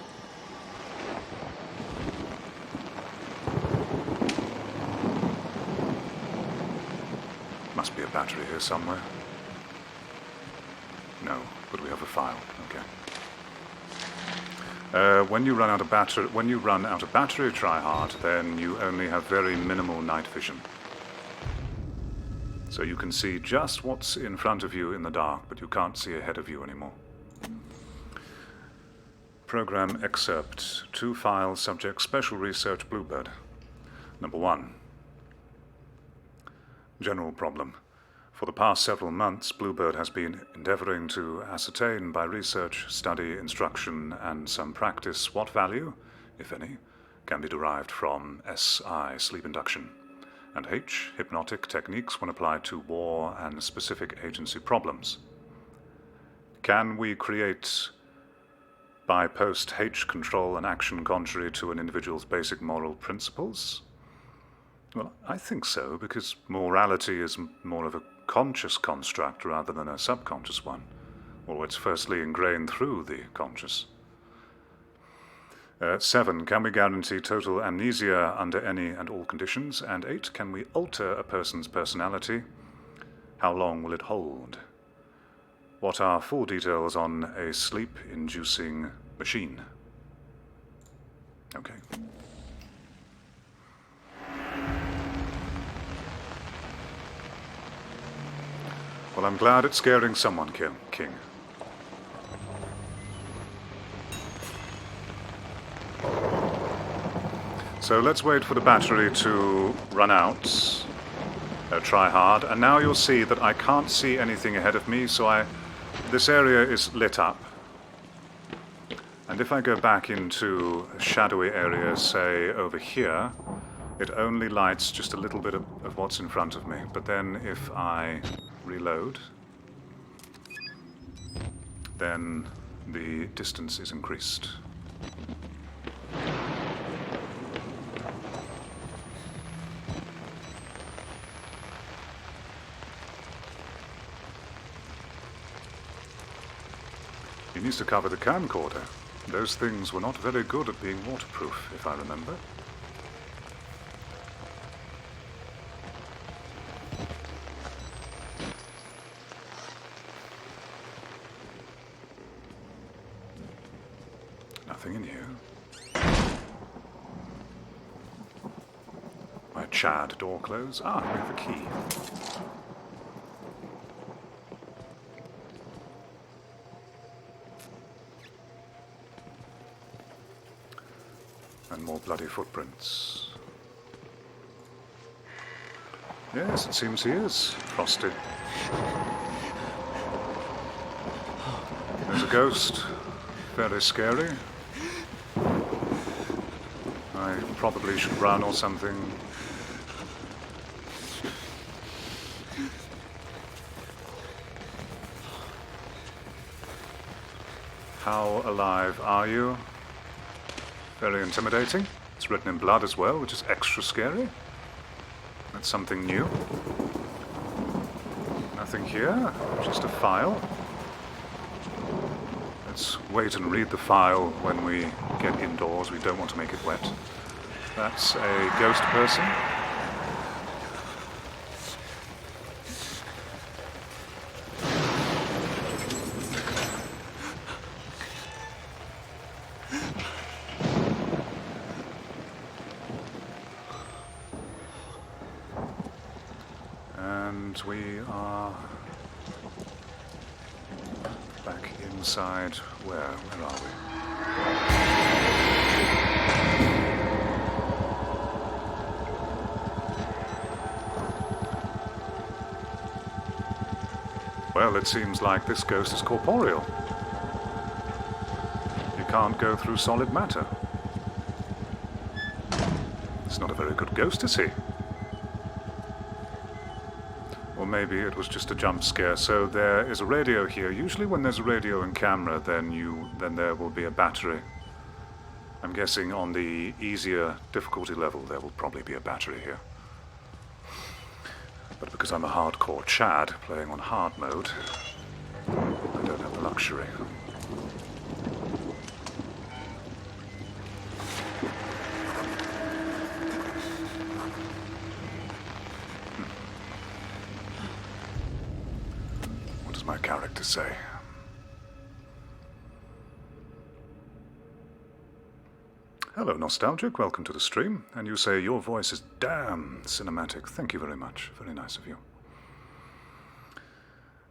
Must be a battery here somewhere. No, but we have a file. Okay. When you run out of battery, try hard, then you only have very minimal night vision. So you can see just what's in front of you in the dark, but you can't see ahead of you anymore. Program excerpt. 2 files, subject Special Research Bluebird. Number 1. General problem. For the past several months, Bluebird has been endeavoring to ascertain by research, study, instruction, and some practice what value, if any, can be derived from SI, sleep induction, and H, hypnotic techniques when applied to war and specific agency problems. Can we create by post-H control an action contrary to an individual's basic moral principles? Well, I think so, because morality is more of a conscious construct rather than a subconscious one, or it's firstly ingrained through the conscious. 7, can we guarantee total amnesia under any and all conditions? And 8, can we alter a person's personality? How long will it hold? What are full details on a sleep-inducing machine? Okay. Well, I'm glad it's scaring someone, King. So let's wait for the battery to run out. Try hard. And now you'll see that I can't see anything ahead of me, so this area is lit up. And if I go back into a shadowy area, say over here, it only lights just a little bit of what's in front of me. But then if I reload, then the distance is increased. He needs to cover the camcorder. Those things were not very good at being waterproof, if I remember. Nothing in here. My Chad door close. Ah, we have a key. And more bloody footprints. Yes, it seems he is frosted. There's a ghost. Very scary. I probably should run or something. How alive are you? Very intimidating. It's written in blood as well, which is extra scary. That's something new. Nothing here, just a file. Let's wait and read the file when we get indoors. We don't want to make it wet. That's a ghost person. And we are back inside. Where are we? Well, it seems like this ghost is corporeal. You can't go through solid matter. It's not a very good ghost, is he? Or maybe it was just a jump scare. So there is a radio here. Usually when there's a radio and camera, then there will be a battery. I'm guessing on the easier difficulty level there will probably be a battery here. But because I'm a hardcore Chad playing on hard mode, I don't have the luxury. What does my character say? Hello, Nostalgic. Welcome to the stream. And you say your voice is damn cinematic. Thank you very much. Very nice of you.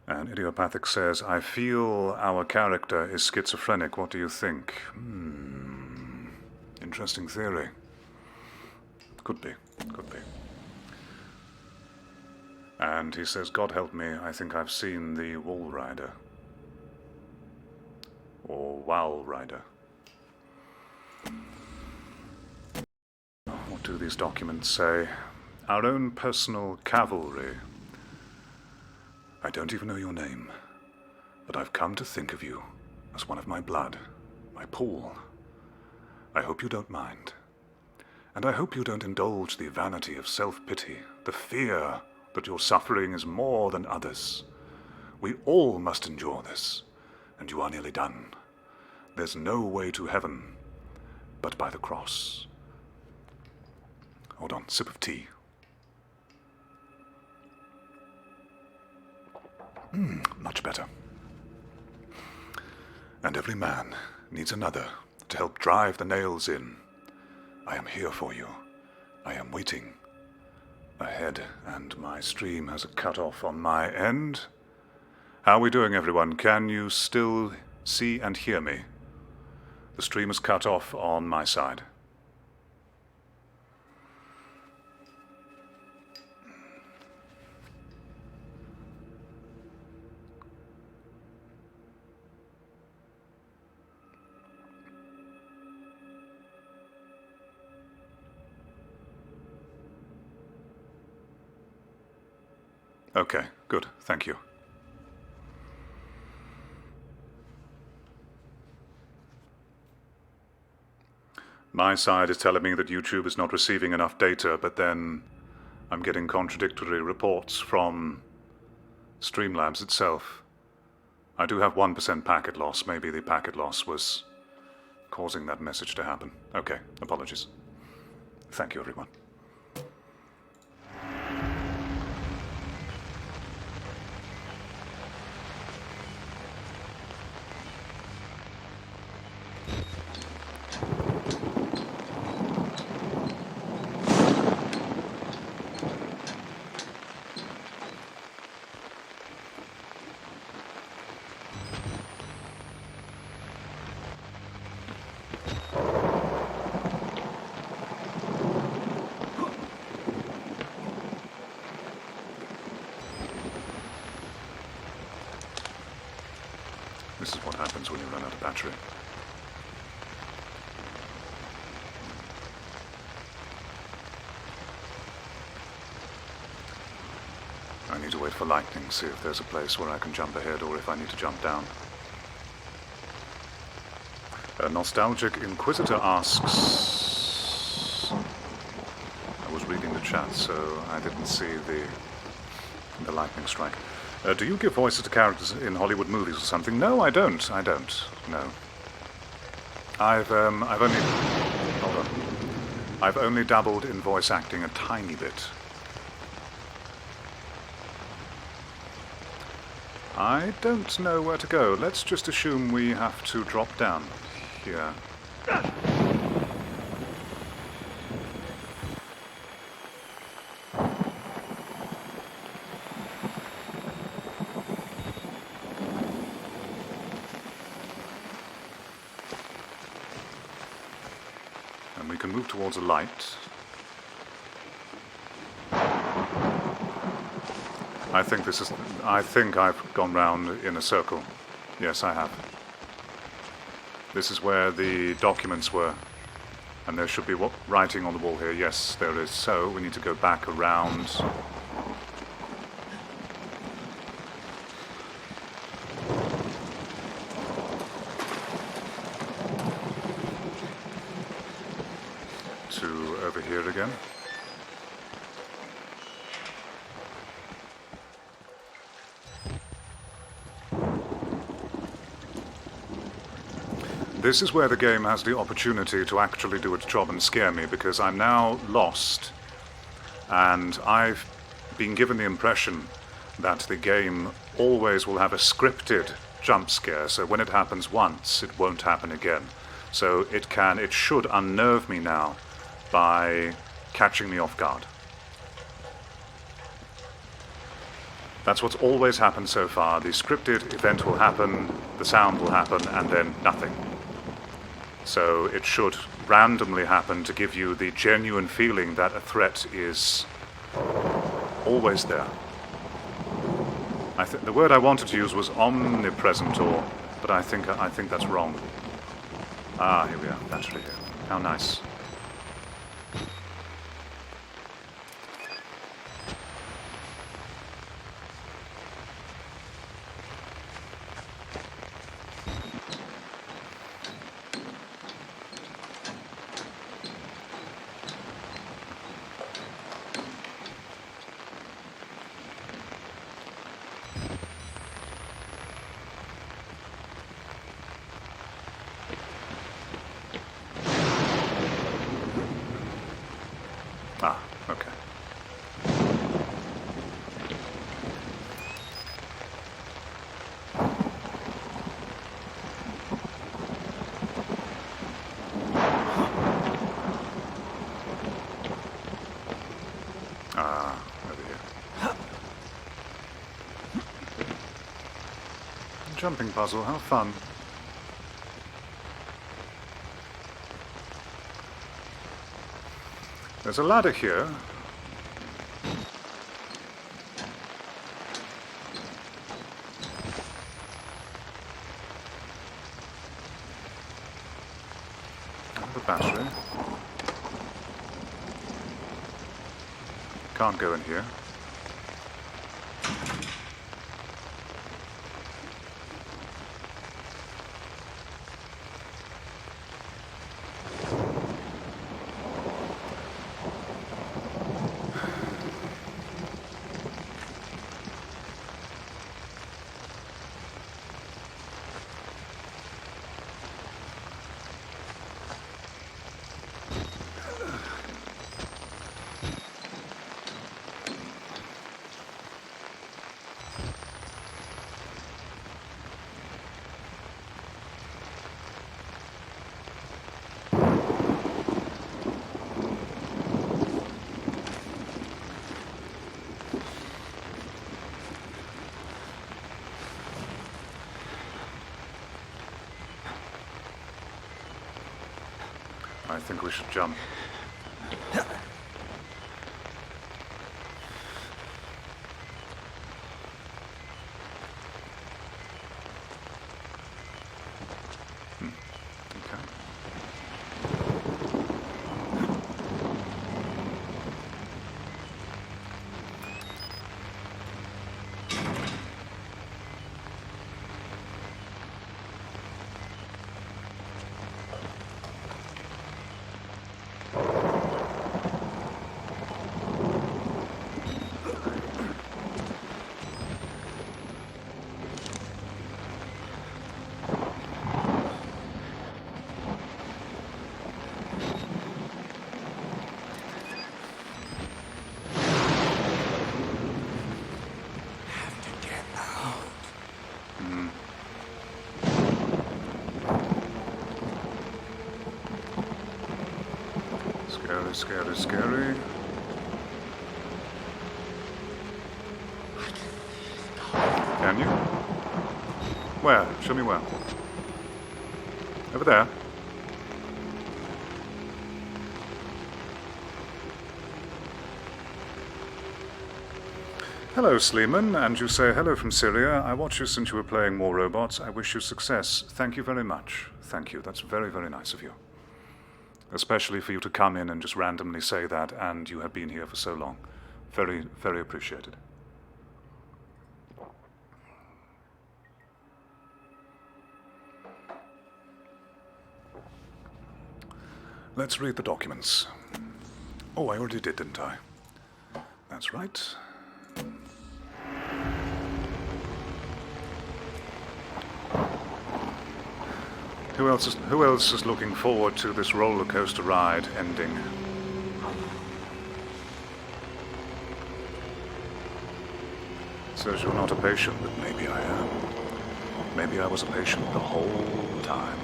And Idiopathic says, I feel our character is schizophrenic. What do you think? Interesting theory. Could be. Could be. And he says, God help me, I think I've seen the Wall Rider. Or Wall Rider. What do these documents say? Our own personal cavalry. I don't even know your name, but I've come to think of you as one of my blood, my pool. I hope you don't mind. And I hope you don't indulge the vanity of self-pity, the fear that your suffering is more than others. We all must endure this, and you are nearly done. There's no way to heaven but by the cross. Hold on, sip of tea. Much better. And every man needs another to help drive the nails in. I am here for you. I am waiting. Ahead, and my stream has a cut-off on my end. How are we doing, everyone? Can you still see and hear me? The stream is cut off on my side. Okay, good. Thank you. My side is telling me that YouTube is not receiving enough data, but then I'm getting contradictory reports from Streamlabs itself. I do have 1% packet loss. Maybe the packet loss was causing that message to happen. Okay, apologies. Thank you, everyone. This is what happens when you run out of battery. I need to wait for lightning, see if there's a place where I can jump ahead or if I need to jump down. A Nostalgic Inquisitor asks... I was reading the chat, so I didn't see the lightning strike. Do you give voices to characters in Hollywood movies or something? No, I don't. I don't. No. I've only... Hold on. I've only dabbled in voice acting a tiny bit. I don't know where to go. Let's just assume we have to drop down here. And we can move towards a light. I think I've gone round in a circle. Yes, I have. This is where the documents were. And there should be writing on the wall here. Yes, there is. So we need to go back around. To over here again. This is where the game has the opportunity to actually do its job and scare me, because I'm now lost, and I've been given the impression that the game always will have a scripted jump scare, so when it happens once, it won't happen again. So it should unnerve me now by catching me off guard. That's what's always happened so far. The scripted event will happen, the sound will happen, and then nothing. So it should randomly happen to give you the genuine feeling that a threat is always there. The word I wanted to use was omnipresent, but I think that's wrong. Ah, here we are. Naturally here. How nice. Ah, okay. Ah, over here. Jumping puzzle, how fun. There's a ladder here. The battery. Can't go in here. I think we should jump. Okay. Scary, scary. Can you? Where? Show me where. Over there. Hello, Sleeman, and you say hello from Syria. I watched you since you were playing War Robots. I wish you success. Thank you very much. Thank you. That's very, very nice of you. Especially for you to come in and just randomly say that, and you have been here for so long. Very, very appreciated. Let's read the documents. Oh, I already did, didn't I? That's right. Who else is looking forward to this roller coaster ride ending? Says you're not a patient, but maybe I am. Maybe I was a patient the whole time.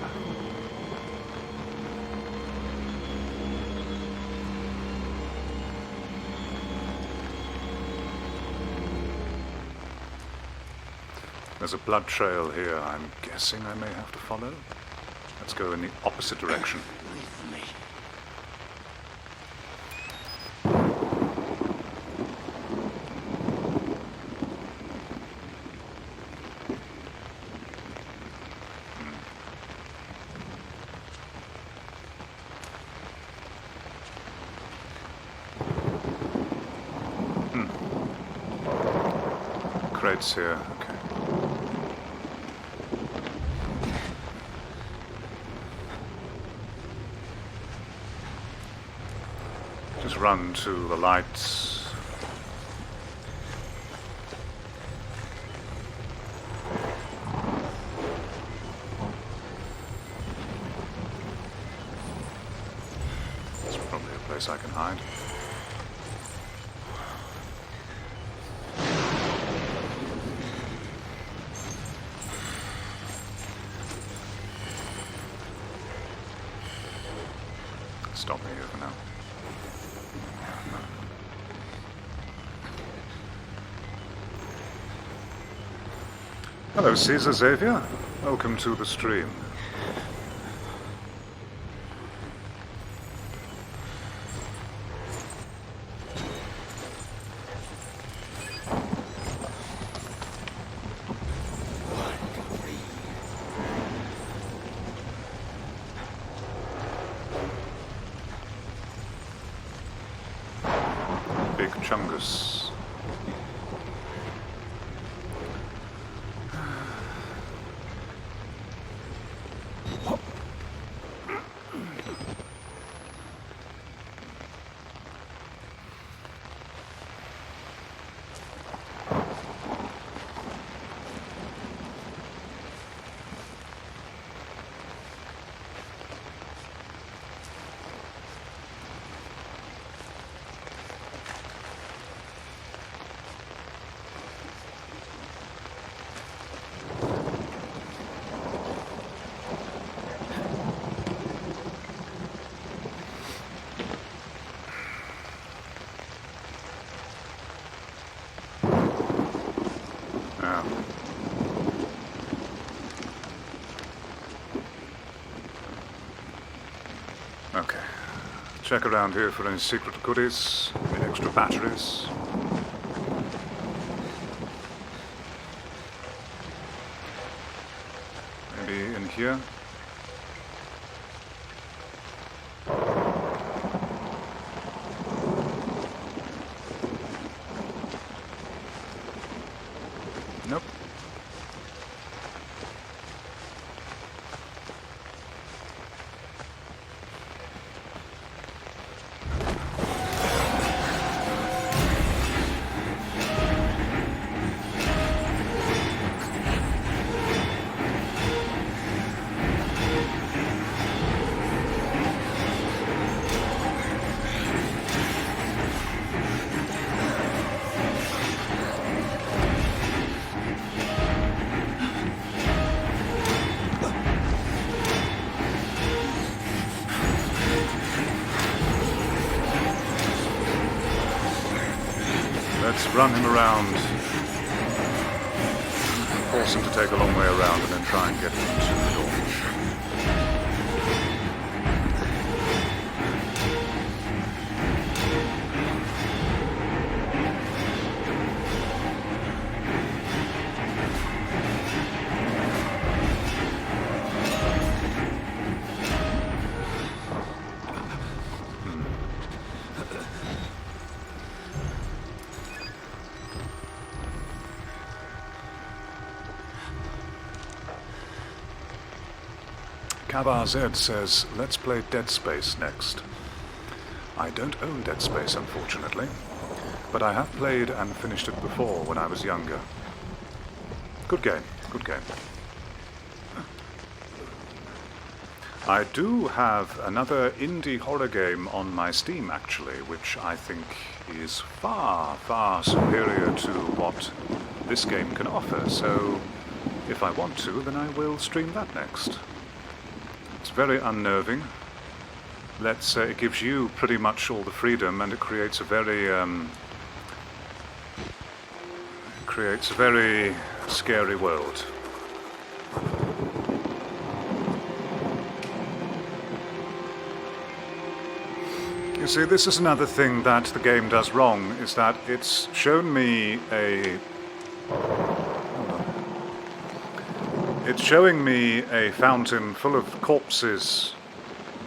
There's a blood trail here. I'm guessing I may have to follow. Let's go in the opposite direction. With me. Crates here. Okay. Just run to the lights. There's probably a place I can hide. Stop me here for now. Hello, Caesar Xavier. Welcome to the stream. Big Chungus. Okay. Check around here for any secret goodies, any extra batteries. Maybe in here. Nope. Let's run him around. Force him to take a long way around and then try and get him to the door. Kabar Z says, let's play Dead Space next. I don't own Dead Space, unfortunately, but I have played and finished it before when I was younger. Good game, good game. I do have another indie horror game on my Steam, actually, which I think is far, far superior to what this game can offer, so if I want to, then I will stream that next. It's very unnerving. It gives you pretty much all the freedom, and it creates a very scary world. You see, this is another thing that the game does wrong, is that it's shown me a... It's showing me a fountain full of corpses,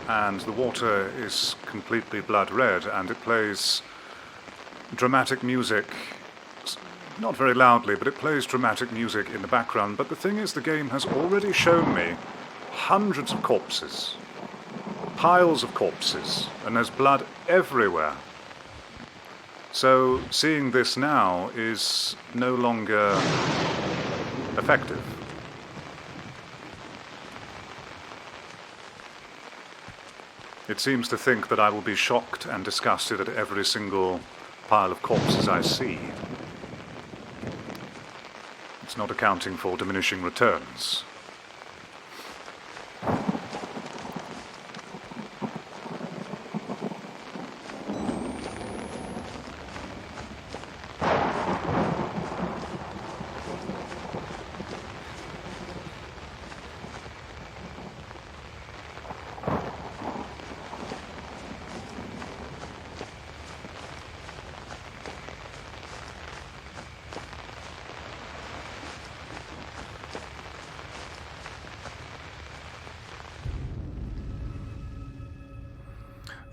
and the water is completely blood red, and it plays dramatic music, not very loudly, but it plays dramatic music in the background. But the thing is, the game has already shown me hundreds of corpses, piles of corpses, and there's blood everywhere. So seeing this now is no longer effective. It seems to think that I will be shocked and disgusted at every single pile of corpses I see. It's not accounting for diminishing returns.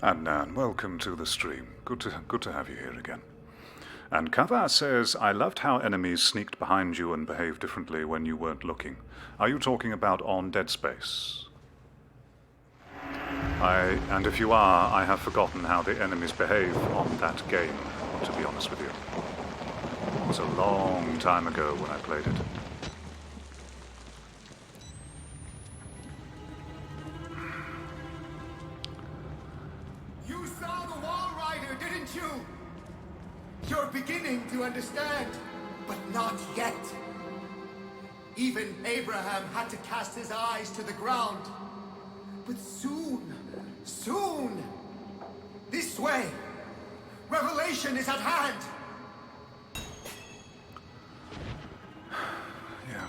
Adnan, welcome to the stream. Good to have you here again. And Kava says, I loved how enemies sneaked behind you and behaved differently when you weren't looking. Are you talking about on Dead Space? And if you are, I have forgotten how the enemies behave on that game, to be honest with you. It was a long time ago when I played it. You're beginning to understand, but not yet. Even Abraham had to cast his eyes to the ground. But soon, this way, revelation is at hand. Yeah.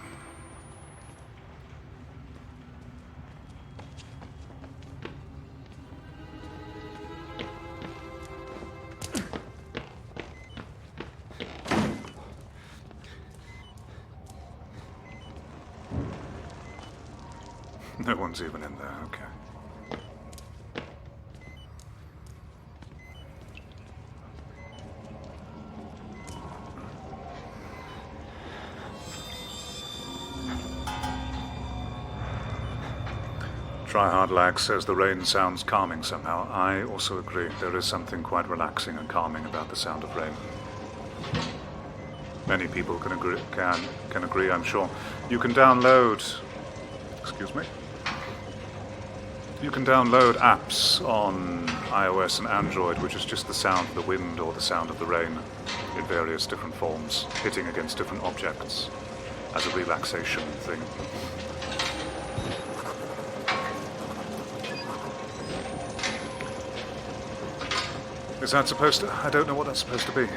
No one's even in there, okay. Tryhard Lag says the rain sounds calming somehow. I also agree. There is something quite relaxing and calming about the sound of rain. Many people can agree, I'm sure. You can download... Excuse me? You can download apps on iOS and Android, which is just the sound of the wind or the sound of the rain in various different forms, hitting against different objects as a relaxation thing. Is that supposed to... I don't know what that's supposed to be.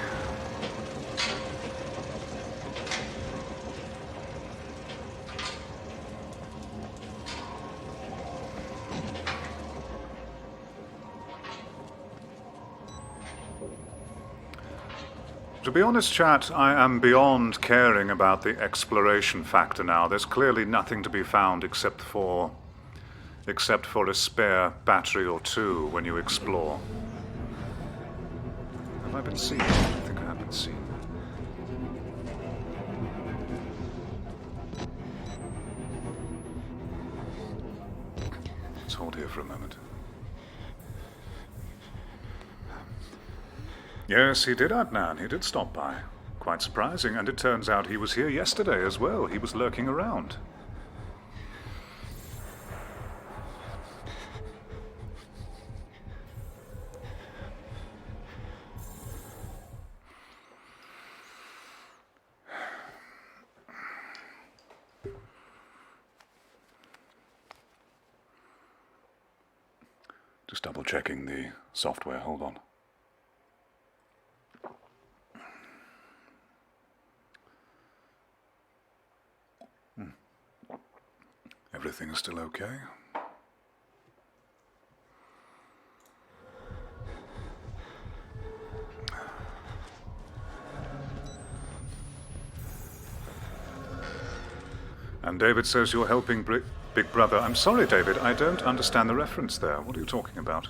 To be honest, chat, I am beyond caring about the exploration factor now. There's clearly nothing to be found except for a spare battery or two when you explore. Have I been seen? I don't think I have been seen. Let's hold here for a moment. Yes, he did, Adnan. He did stop by. Quite surprising, and it turns out he was here yesterday as well. He was lurking around. Just double checking the software. Hold on. Everything is still okay. And David says you're helping Big Brother. I'm sorry, David, I don't understand the reference there. What are you talking about?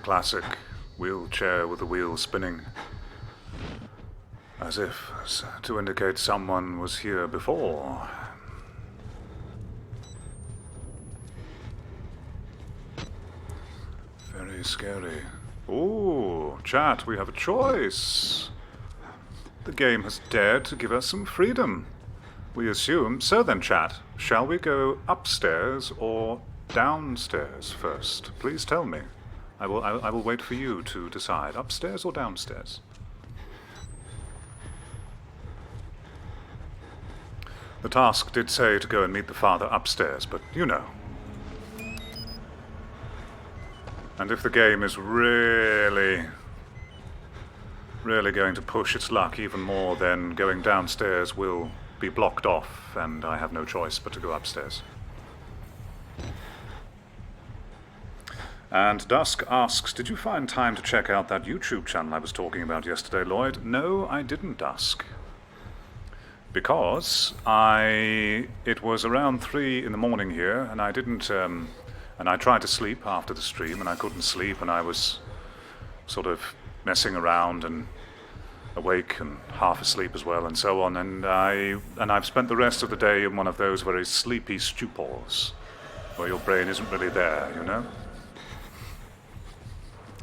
Classic wheelchair with the wheels spinning, as if to indicate someone was here before. Very scary. Ooh, chat, we have a choice. The game has dared to give us some freedom, we assume. So then, chat, shall we go upstairs or downstairs first? Please tell me. I will wait for you to decide. Upstairs or downstairs? The task did say to go and meet the father upstairs, but you know. And if the game is really going to push its luck even more, then going downstairs will be blocked off, and I have no choice but to go upstairs. And Dusk asks, did you find time to check out that YouTube channel I was talking about yesterday, Lloyd? No, I didn't, Dusk. Because it was around 3 in the morning here, and I didn't, and I tried to sleep after the stream, and I couldn't sleep, and I was sort of messing around and awake and half asleep as well, and so on, and I've spent the rest of the day in one of those very sleepy stupors, where your brain isn't really there, you know?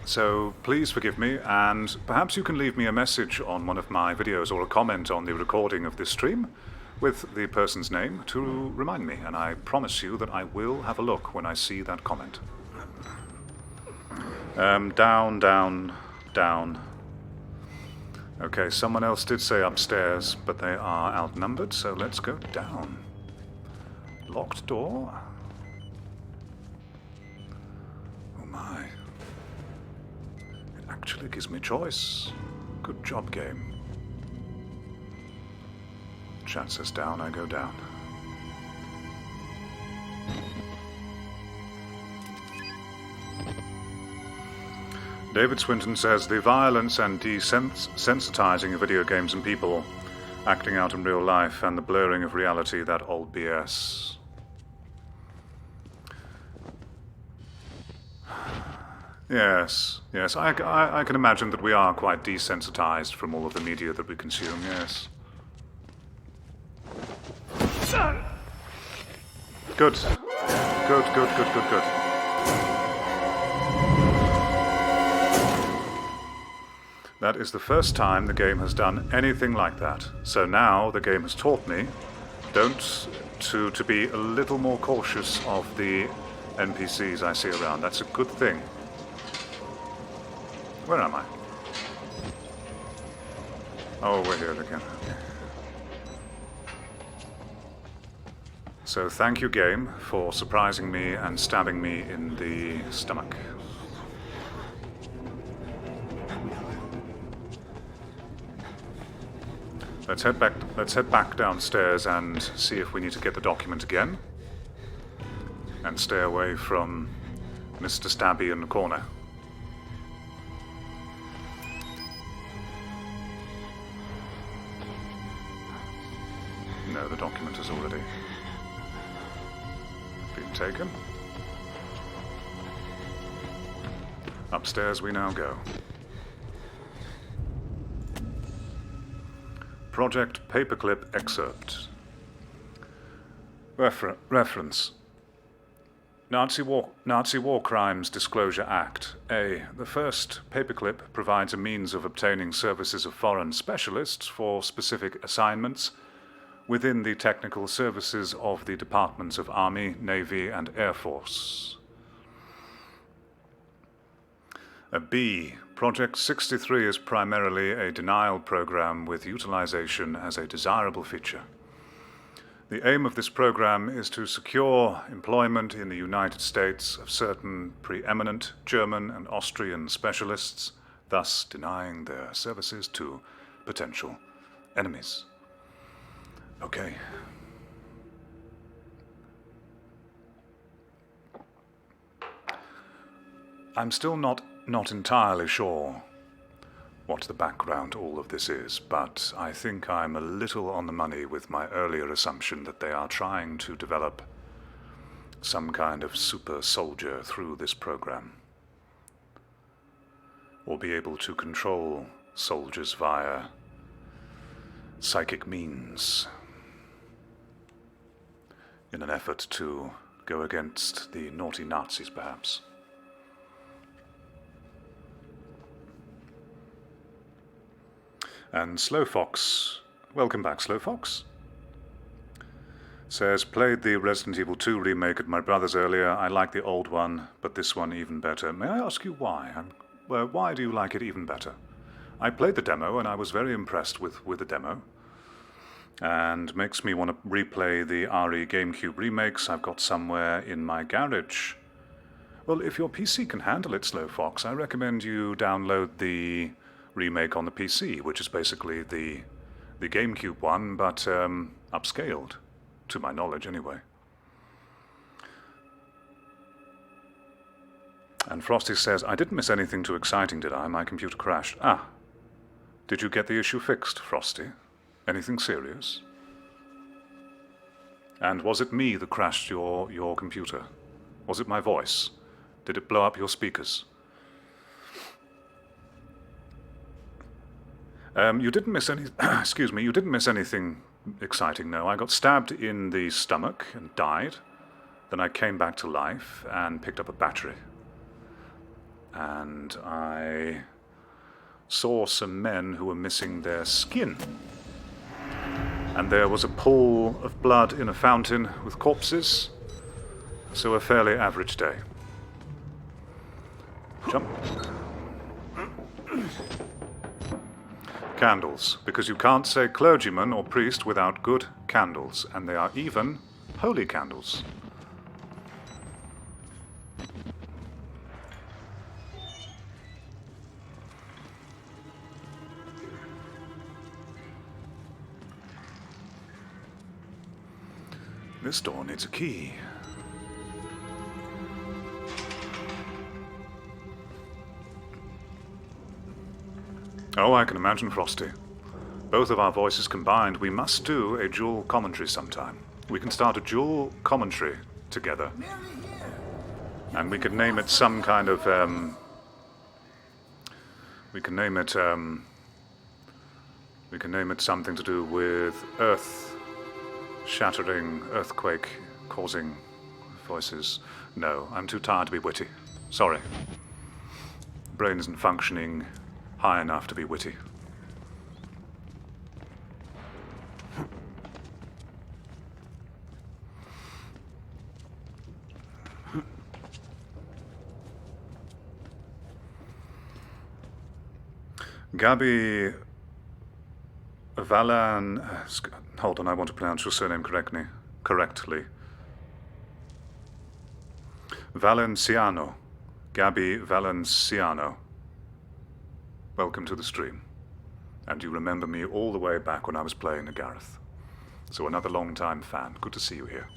So please forgive me, and perhaps you can leave me a message on one of my videos or a comment on the recording of this stream with the person's name to remind me, and I promise you that I will have a look when I see that comment. Down, down, down. Okay, someone else did say upstairs, but they are outnumbered, so let's go down. Locked door? Oh my. Actually gives me choice. Good job, game. Chat says down, I go down. David Swinton says the violence and desensitizing of video games and people acting out in real life and the blurring of reality, that old BS. Yes, yes, I can imagine that we are quite desensitized from all of the media that we consume, yes. Good. Good. That is the first time the game has done anything like that. So now the game has taught me, to be a little more cautious of the NPCs I see around. That's a good thing. Where am I? Oh, we're here again. Okay. So thank you, game, for surprising me and stabbing me in the stomach. Let's head back downstairs and see if we need to get the document again. And stay away from Mr. Stabby in the corner. No, the document has already been taken. Upstairs we now go. Project Paperclip excerpt. Reference. Nazi War Crimes Disclosure Act. A. The first paperclip provides a means of obtaining services of foreign specialists for specific assignments within the technical services of the Departments of Army, Navy, and Air Force. B. Project 63 is primarily a denial program with utilization as a desirable feature. The aim of this program is to secure employment in the United States of certain preeminent German and Austrian specialists, thus denying their services to potential enemies. Okay. I'm still not entirely sure what the background to all of this is, but I think I'm a little on the money with my earlier assumption that they are trying to develop some kind of super soldier through this program, or be able to control soldiers via psychic means in an effort to go against the naughty Nazis, perhaps. And Slowfox, welcome back, Slowfox, says, played the Resident Evil 2 remake at my brother's earlier. I like the old one, but this one even better. May I ask you why? Why do you like it even better? I played the demo, and I was very impressed with the demo. And makes me want to replay the RE GameCube remakes I've got somewhere in my garage. Well, if your PC can handle it, Slowfox, I recommend you download the remake on the PC, which is basically the GameCube one, but upscaled, to my knowledge anyway. And Frosty says, I didn't miss anything too exciting, did I? My computer crashed. Ah, did you get the issue fixed, Frosty? Anything serious? And was it me that crashed your computer? Was it my voice? Did it blow up your speakers? You didn't miss any. Excuse me. You didn't miss anything exciting. No, I got stabbed in the stomach and died. Then I came back to life and picked up a battery. And I saw some men who were missing their skin. And there was a pool of blood in a fountain with corpses. So a fairly average day. Jump. Candles, because you can't say clergyman or priest without good candles, and they are even holy candles. This door needs a key. Oh, I can imagine, Frosty. Both of our voices combined, we must do a dual commentary sometime. We can start a dual commentary together. And we could name it some kind of, we can name it something to do with earth-shattering, earthquake-causing voices. No, I'm too tired to be witty. Sorry. Brain isn't functioning high enough to be witty. Gabi Valan... hold on, I want to pronounce your surname correctly. Valenciano. Gabi Valenciano. Welcome to the stream. And you remember me all the way back when I was playing Gareth. So another long-time fan. Good to see you here.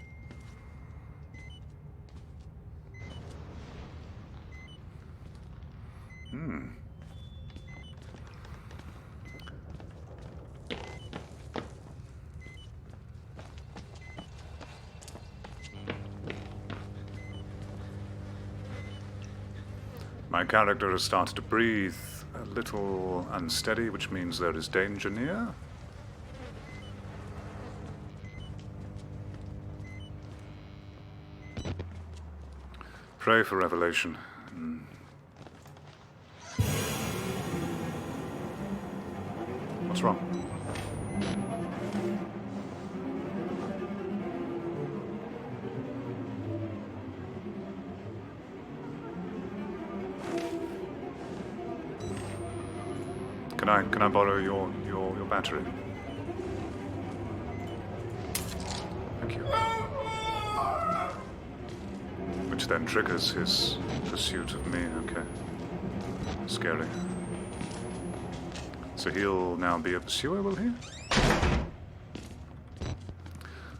My character has started to breathe a little unsteady, which means there is danger near. Pray for revelation. What's wrong? Can I borrow your battery? Thank you. Which then triggers his pursuit of me. Okay. Scary. So he'll now be a pursuer, will he?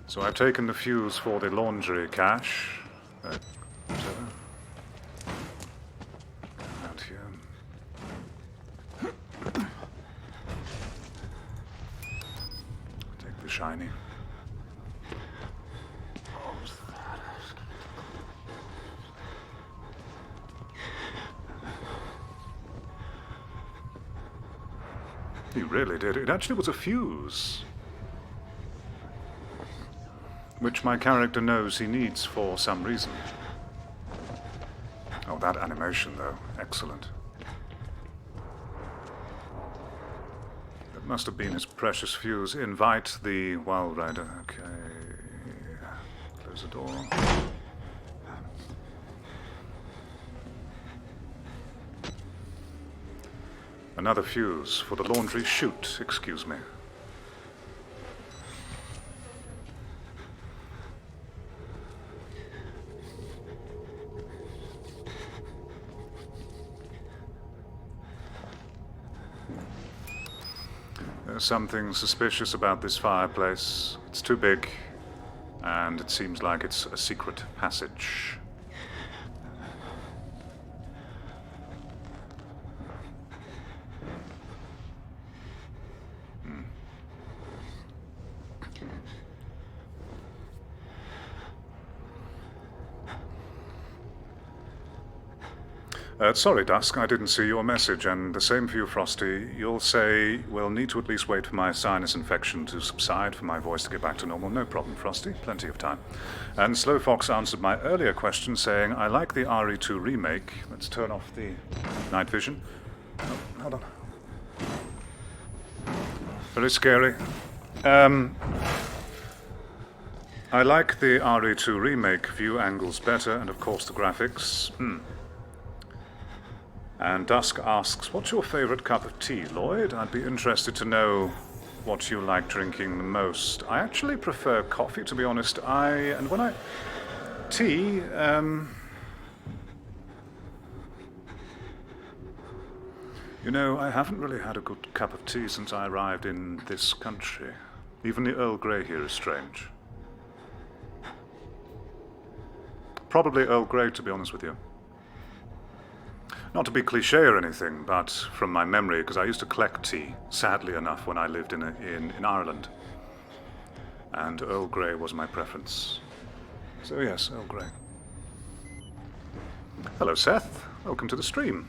So I've taken the fuse for the laundry cache. Whatever. Out here. Take the shiny. He really did. It actually was a fuse. Which my character knows he needs for some reason. Oh, that animation, though. Excellent. That must have been his precious fuse. Invite the Wild Rider. Okay. Close the door. Another fuse for the laundry chute, excuse me. There's something suspicious about this fireplace. It's too big, and it seems like it's a secret passage. Sorry, Dusk, I didn't see your message, and the same for you, Frosty. You'll say, we'll need to at least wait for my sinus infection to subside, for my voice to get back to normal. No problem, Frosty. Plenty of time. And Slow Fox answered my earlier question, saying, I like the RE2 remake. Let's turn off the night vision. Oh, hold on. Very scary. I like the RE2 remake. View angles better, and of course the graphics. And Dusk asks, what's your favorite cup of tea, Lloyd? I'd be interested to know what you like drinking the most. I actually prefer coffee, to be honest. Tea, you know, I haven't really had a good cup of tea since I arrived in this country. Even the Earl Grey here is strange. Probably Earl Grey, to be honest with you. Not to be cliché or anything, but from my memory, because I used to collect tea, sadly enough, when I lived in Ireland. And Earl Grey was my preference. So yes, Earl Grey. Hello, Seth. Welcome to the stream.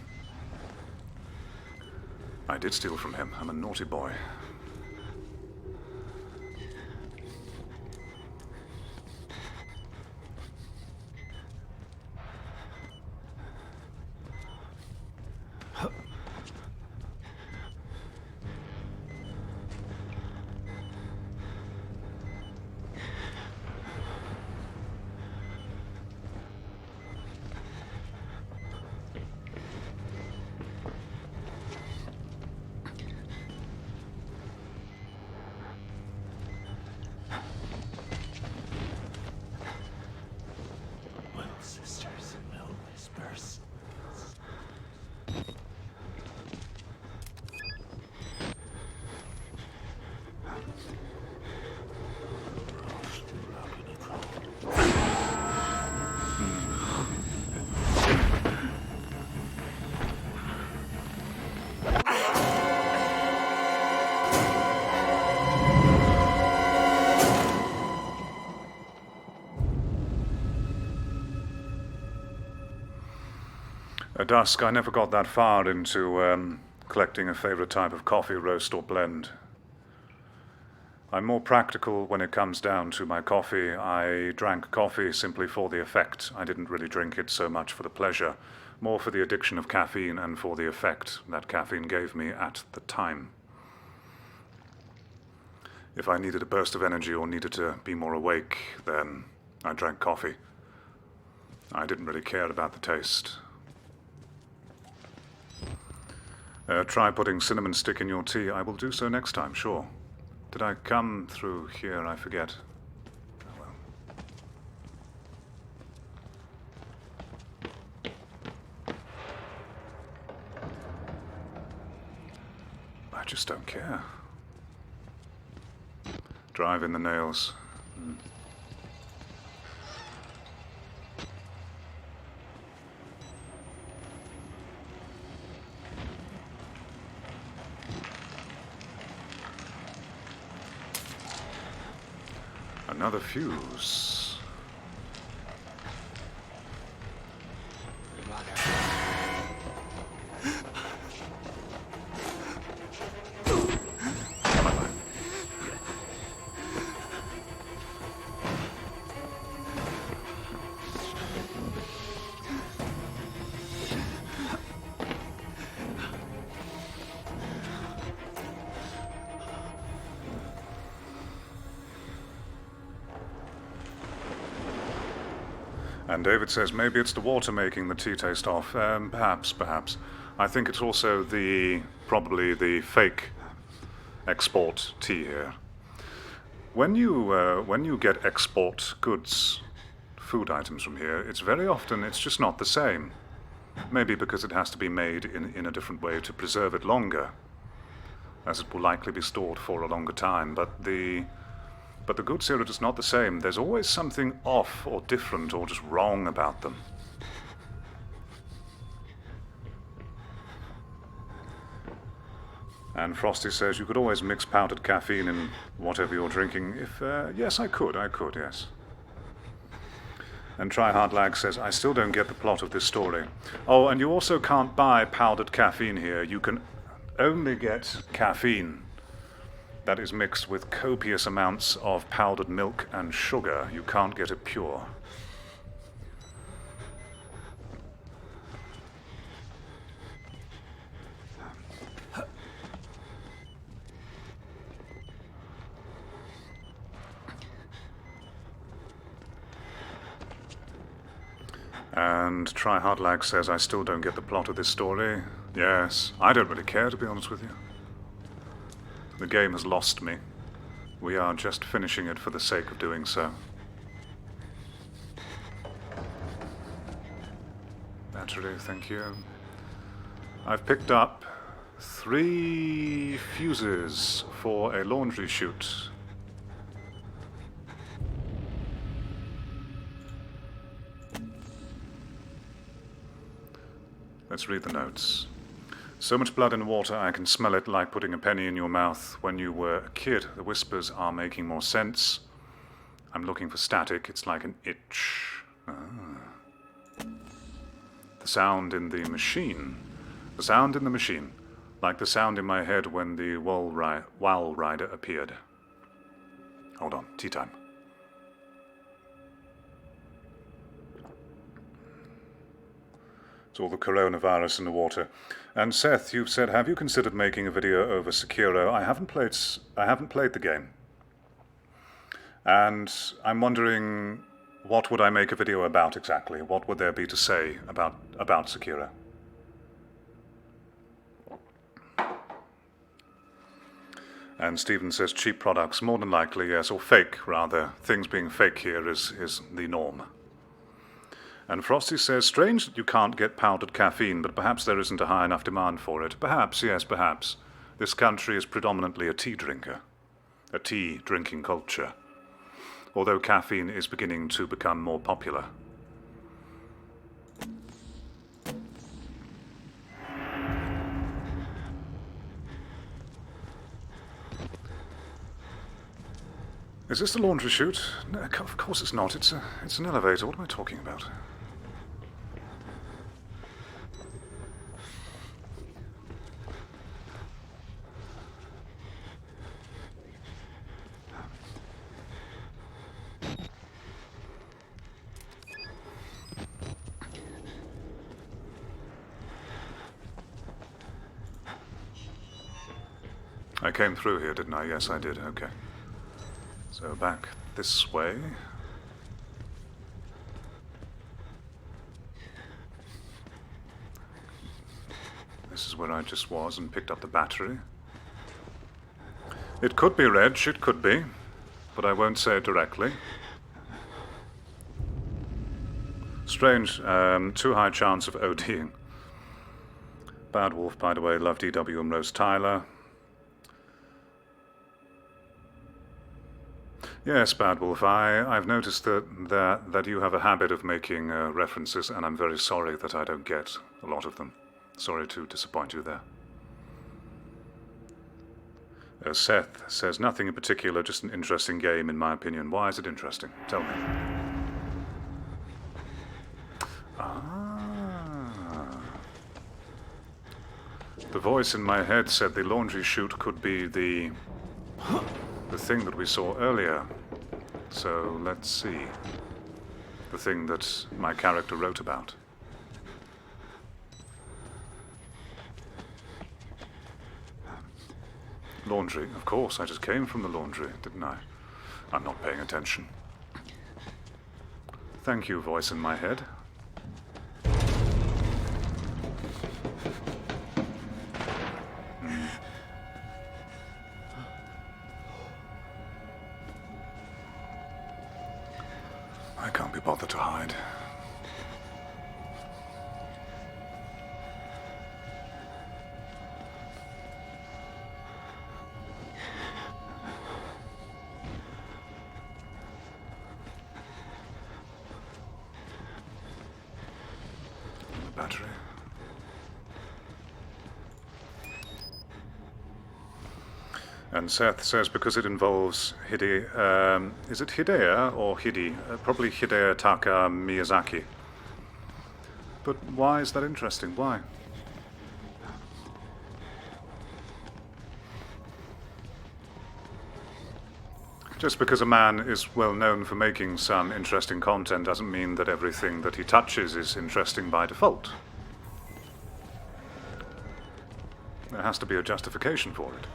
I did steal from him. I'm a naughty boy. At dusk, I never got that far into collecting a favorite type of coffee, roast or blend. I'm more practical when it comes down to my coffee. I drank coffee simply for the effect. I didn't really drink it so much for the pleasure, more for the addiction of caffeine and for the effect that caffeine gave me at the time. If I needed a burst of energy or needed to be more awake, then I drank coffee. I didn't really care about the taste. Try putting cinnamon stick in your tea. I will do so next time, sure. Did I come through here? I forget. Oh well. I just don't care. Drive in the nails. Another fuse. And David says maybe it's the water making the tea taste off. Perhaps. I think it's also probably the fake export tea here. When you get export goods, food items from here, it's very often it's just not the same. Maybe because it has to be made in a different way to preserve it longer, as it will likely be stored for a longer time. But the goods here are just not the same. There's always something off or different or just wrong about them. And Frosty says you could always mix powdered caffeine in whatever you're drinking. Yes, I could, yes. And Tryhard Lag says, I still don't get the plot of this story. Oh, and you also can't buy powdered caffeine here. You can only get caffeine that is mixed with copious amounts of powdered milk and sugar. You can't get it pure. And Tryhard Lag says, I still don't get the plot of this story. Yes, I don't really care, to be honest with you. The game has lost me. We are just finishing it for the sake of doing so. Battery, thank you. I've picked up 3 fuses for a laundry chute. Let's read the notes. So much blood in water, I can smell it like putting a penny in your mouth. When you were a kid, the whispers are making more sense. I'm looking for static, it's like an itch. The sound in the machine. The sound in the machine. Like the sound in my head when the Wall Rider appeared. Hold on, tea time. It's all the coronavirus in the water. And Seth, you've said, have you considered making a video over Sekiro? I haven't played the game. And I'm wondering, what would I make a video about exactly? What would there be to say about Sekiro? And Stephen says cheap products, more than likely, yes, or fake, rather. Things being fake here is the norm. And Frosty says, strange that you can't get powdered caffeine, but perhaps there isn't a high enough demand for it. Perhaps, yes, perhaps. This country is predominantly a tea drinker, a tea drinking culture, although caffeine is beginning to become more popular. Is this the laundry chute? No, of course it's not. It's an elevator. What am I talking about? I came through here, didn't I? Yes, I did. Okay. So back this way. This is where I just was and picked up the battery. It could be Reg, it could be, but I won't say it directly. Strange, too high chance of ODing. Bad Wolf, by the way, loved EW and Rose Tyler. Yes, Bad Wolf, I've noticed that you have a habit of making references, and I'm very sorry that I don't get a lot of them. Sorry to disappoint you there. Seth says, nothing in particular, just an interesting game in my opinion. Why is it interesting? Tell me. The voice in my head said the laundry chute could be the thing that we saw earlier. So let's see. The thing that my character wrote about. Laundry, of course, I just came from the laundry, didn't I? I'm not paying attention. Thank you, voice in my head. I can't be bothered to hide. Battery. And Seth says because it involves is it Hideo or Hidi? Probably Hidetaka Miyazaki. But why is that interesting? Why? Just because a man is well known for making some interesting content doesn't mean that everything that he touches is interesting by default. There has to be a justification for it.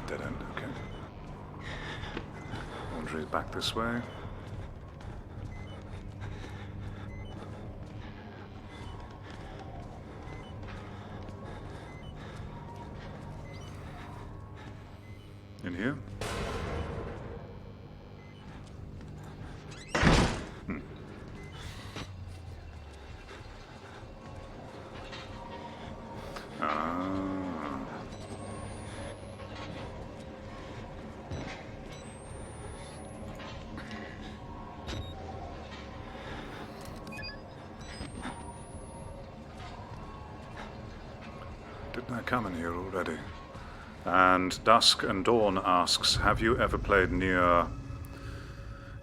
Dead end, okay. Laundry is back this way. In here? Didn't I come in here already? And Dusk and Dawn asks, have you ever played near...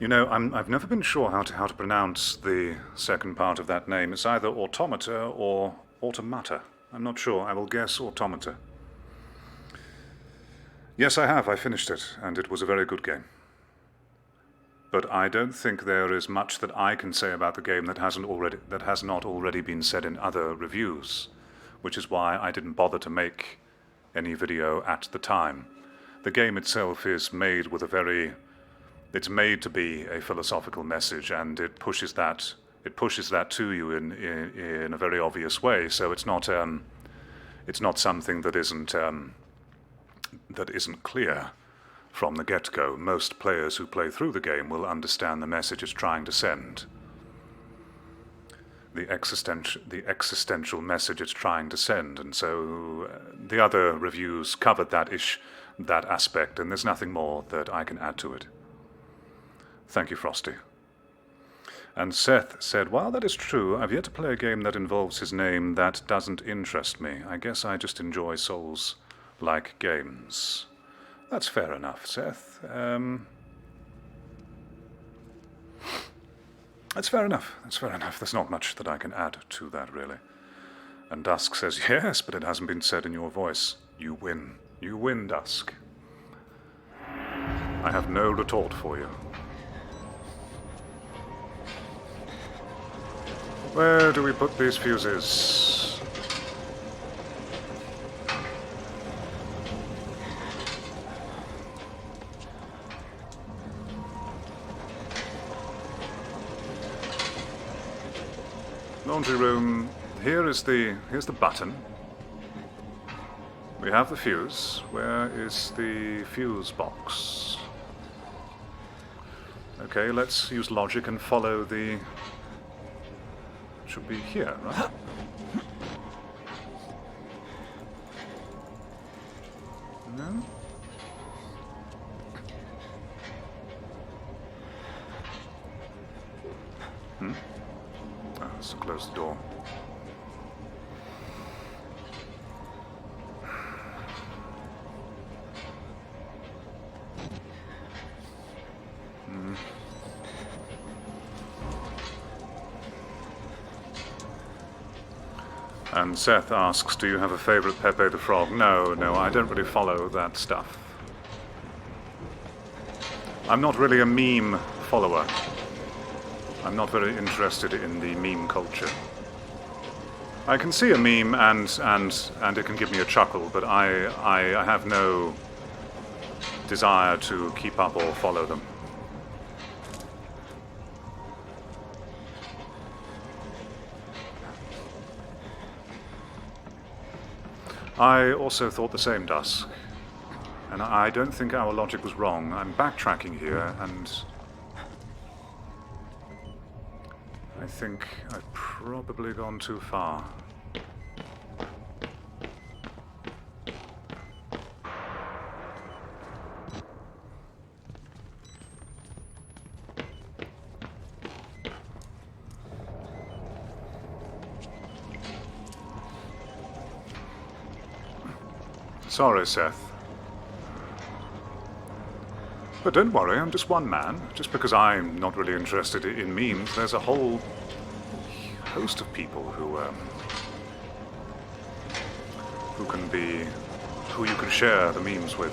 You know, I've never been sure how to pronounce the second part of that name. It's either Automata or Automata. I'm not sure. I will guess Automata. Yes, I have. I finished it, and it was a very good game. But I don't think there is much that I can say about the game that has not already been said in other reviews, which is why I didn't bother to make any video at the time. The game itself is made with it's made to be a philosophical message, and it pushes that to you in a very obvious way. So it's not something that isn't clear from the get-go. Most players who play through the game will understand the message it's trying to send. The existential message it's trying to send, and so the other reviews covered that aspect, and there's nothing more that I can add to it. Thank you, Frosty. And Seth said, while that is true, I've yet to play a game that involves his name that doesn't interest me. I guess I just enjoy Souls-like games. That's fair enough, Seth. That's fair enough. That's fair enough. There's not much that I can add to that, really. And Dusk says, yes, but it hasn't been said in your voice. You win. You win, Dusk. I have no retort for you. Where do we put these fuses? Laundry room. Here's the button. We have the fuse. Where is the fuse box? Okay, let's use logic and follow the... It should be here, right? No? Ah, let's close the door. And Seth asks, do you have a favorite Pepe the Frog? No, I don't really follow that stuff. I'm not really a meme follower. I'm not very interested in the meme culture. I can see a meme and it can give me a chuckle, but I have no desire to keep up or follow them. I also thought the same, Dusk. And I don't think our logic was wrong. I'm backtracking here, and I think I've probably gone too far. Sorry, Seth. But don't worry, I'm just one man. Just because I'm not really interested in memes, there's a whole host of people who you can share the memes with.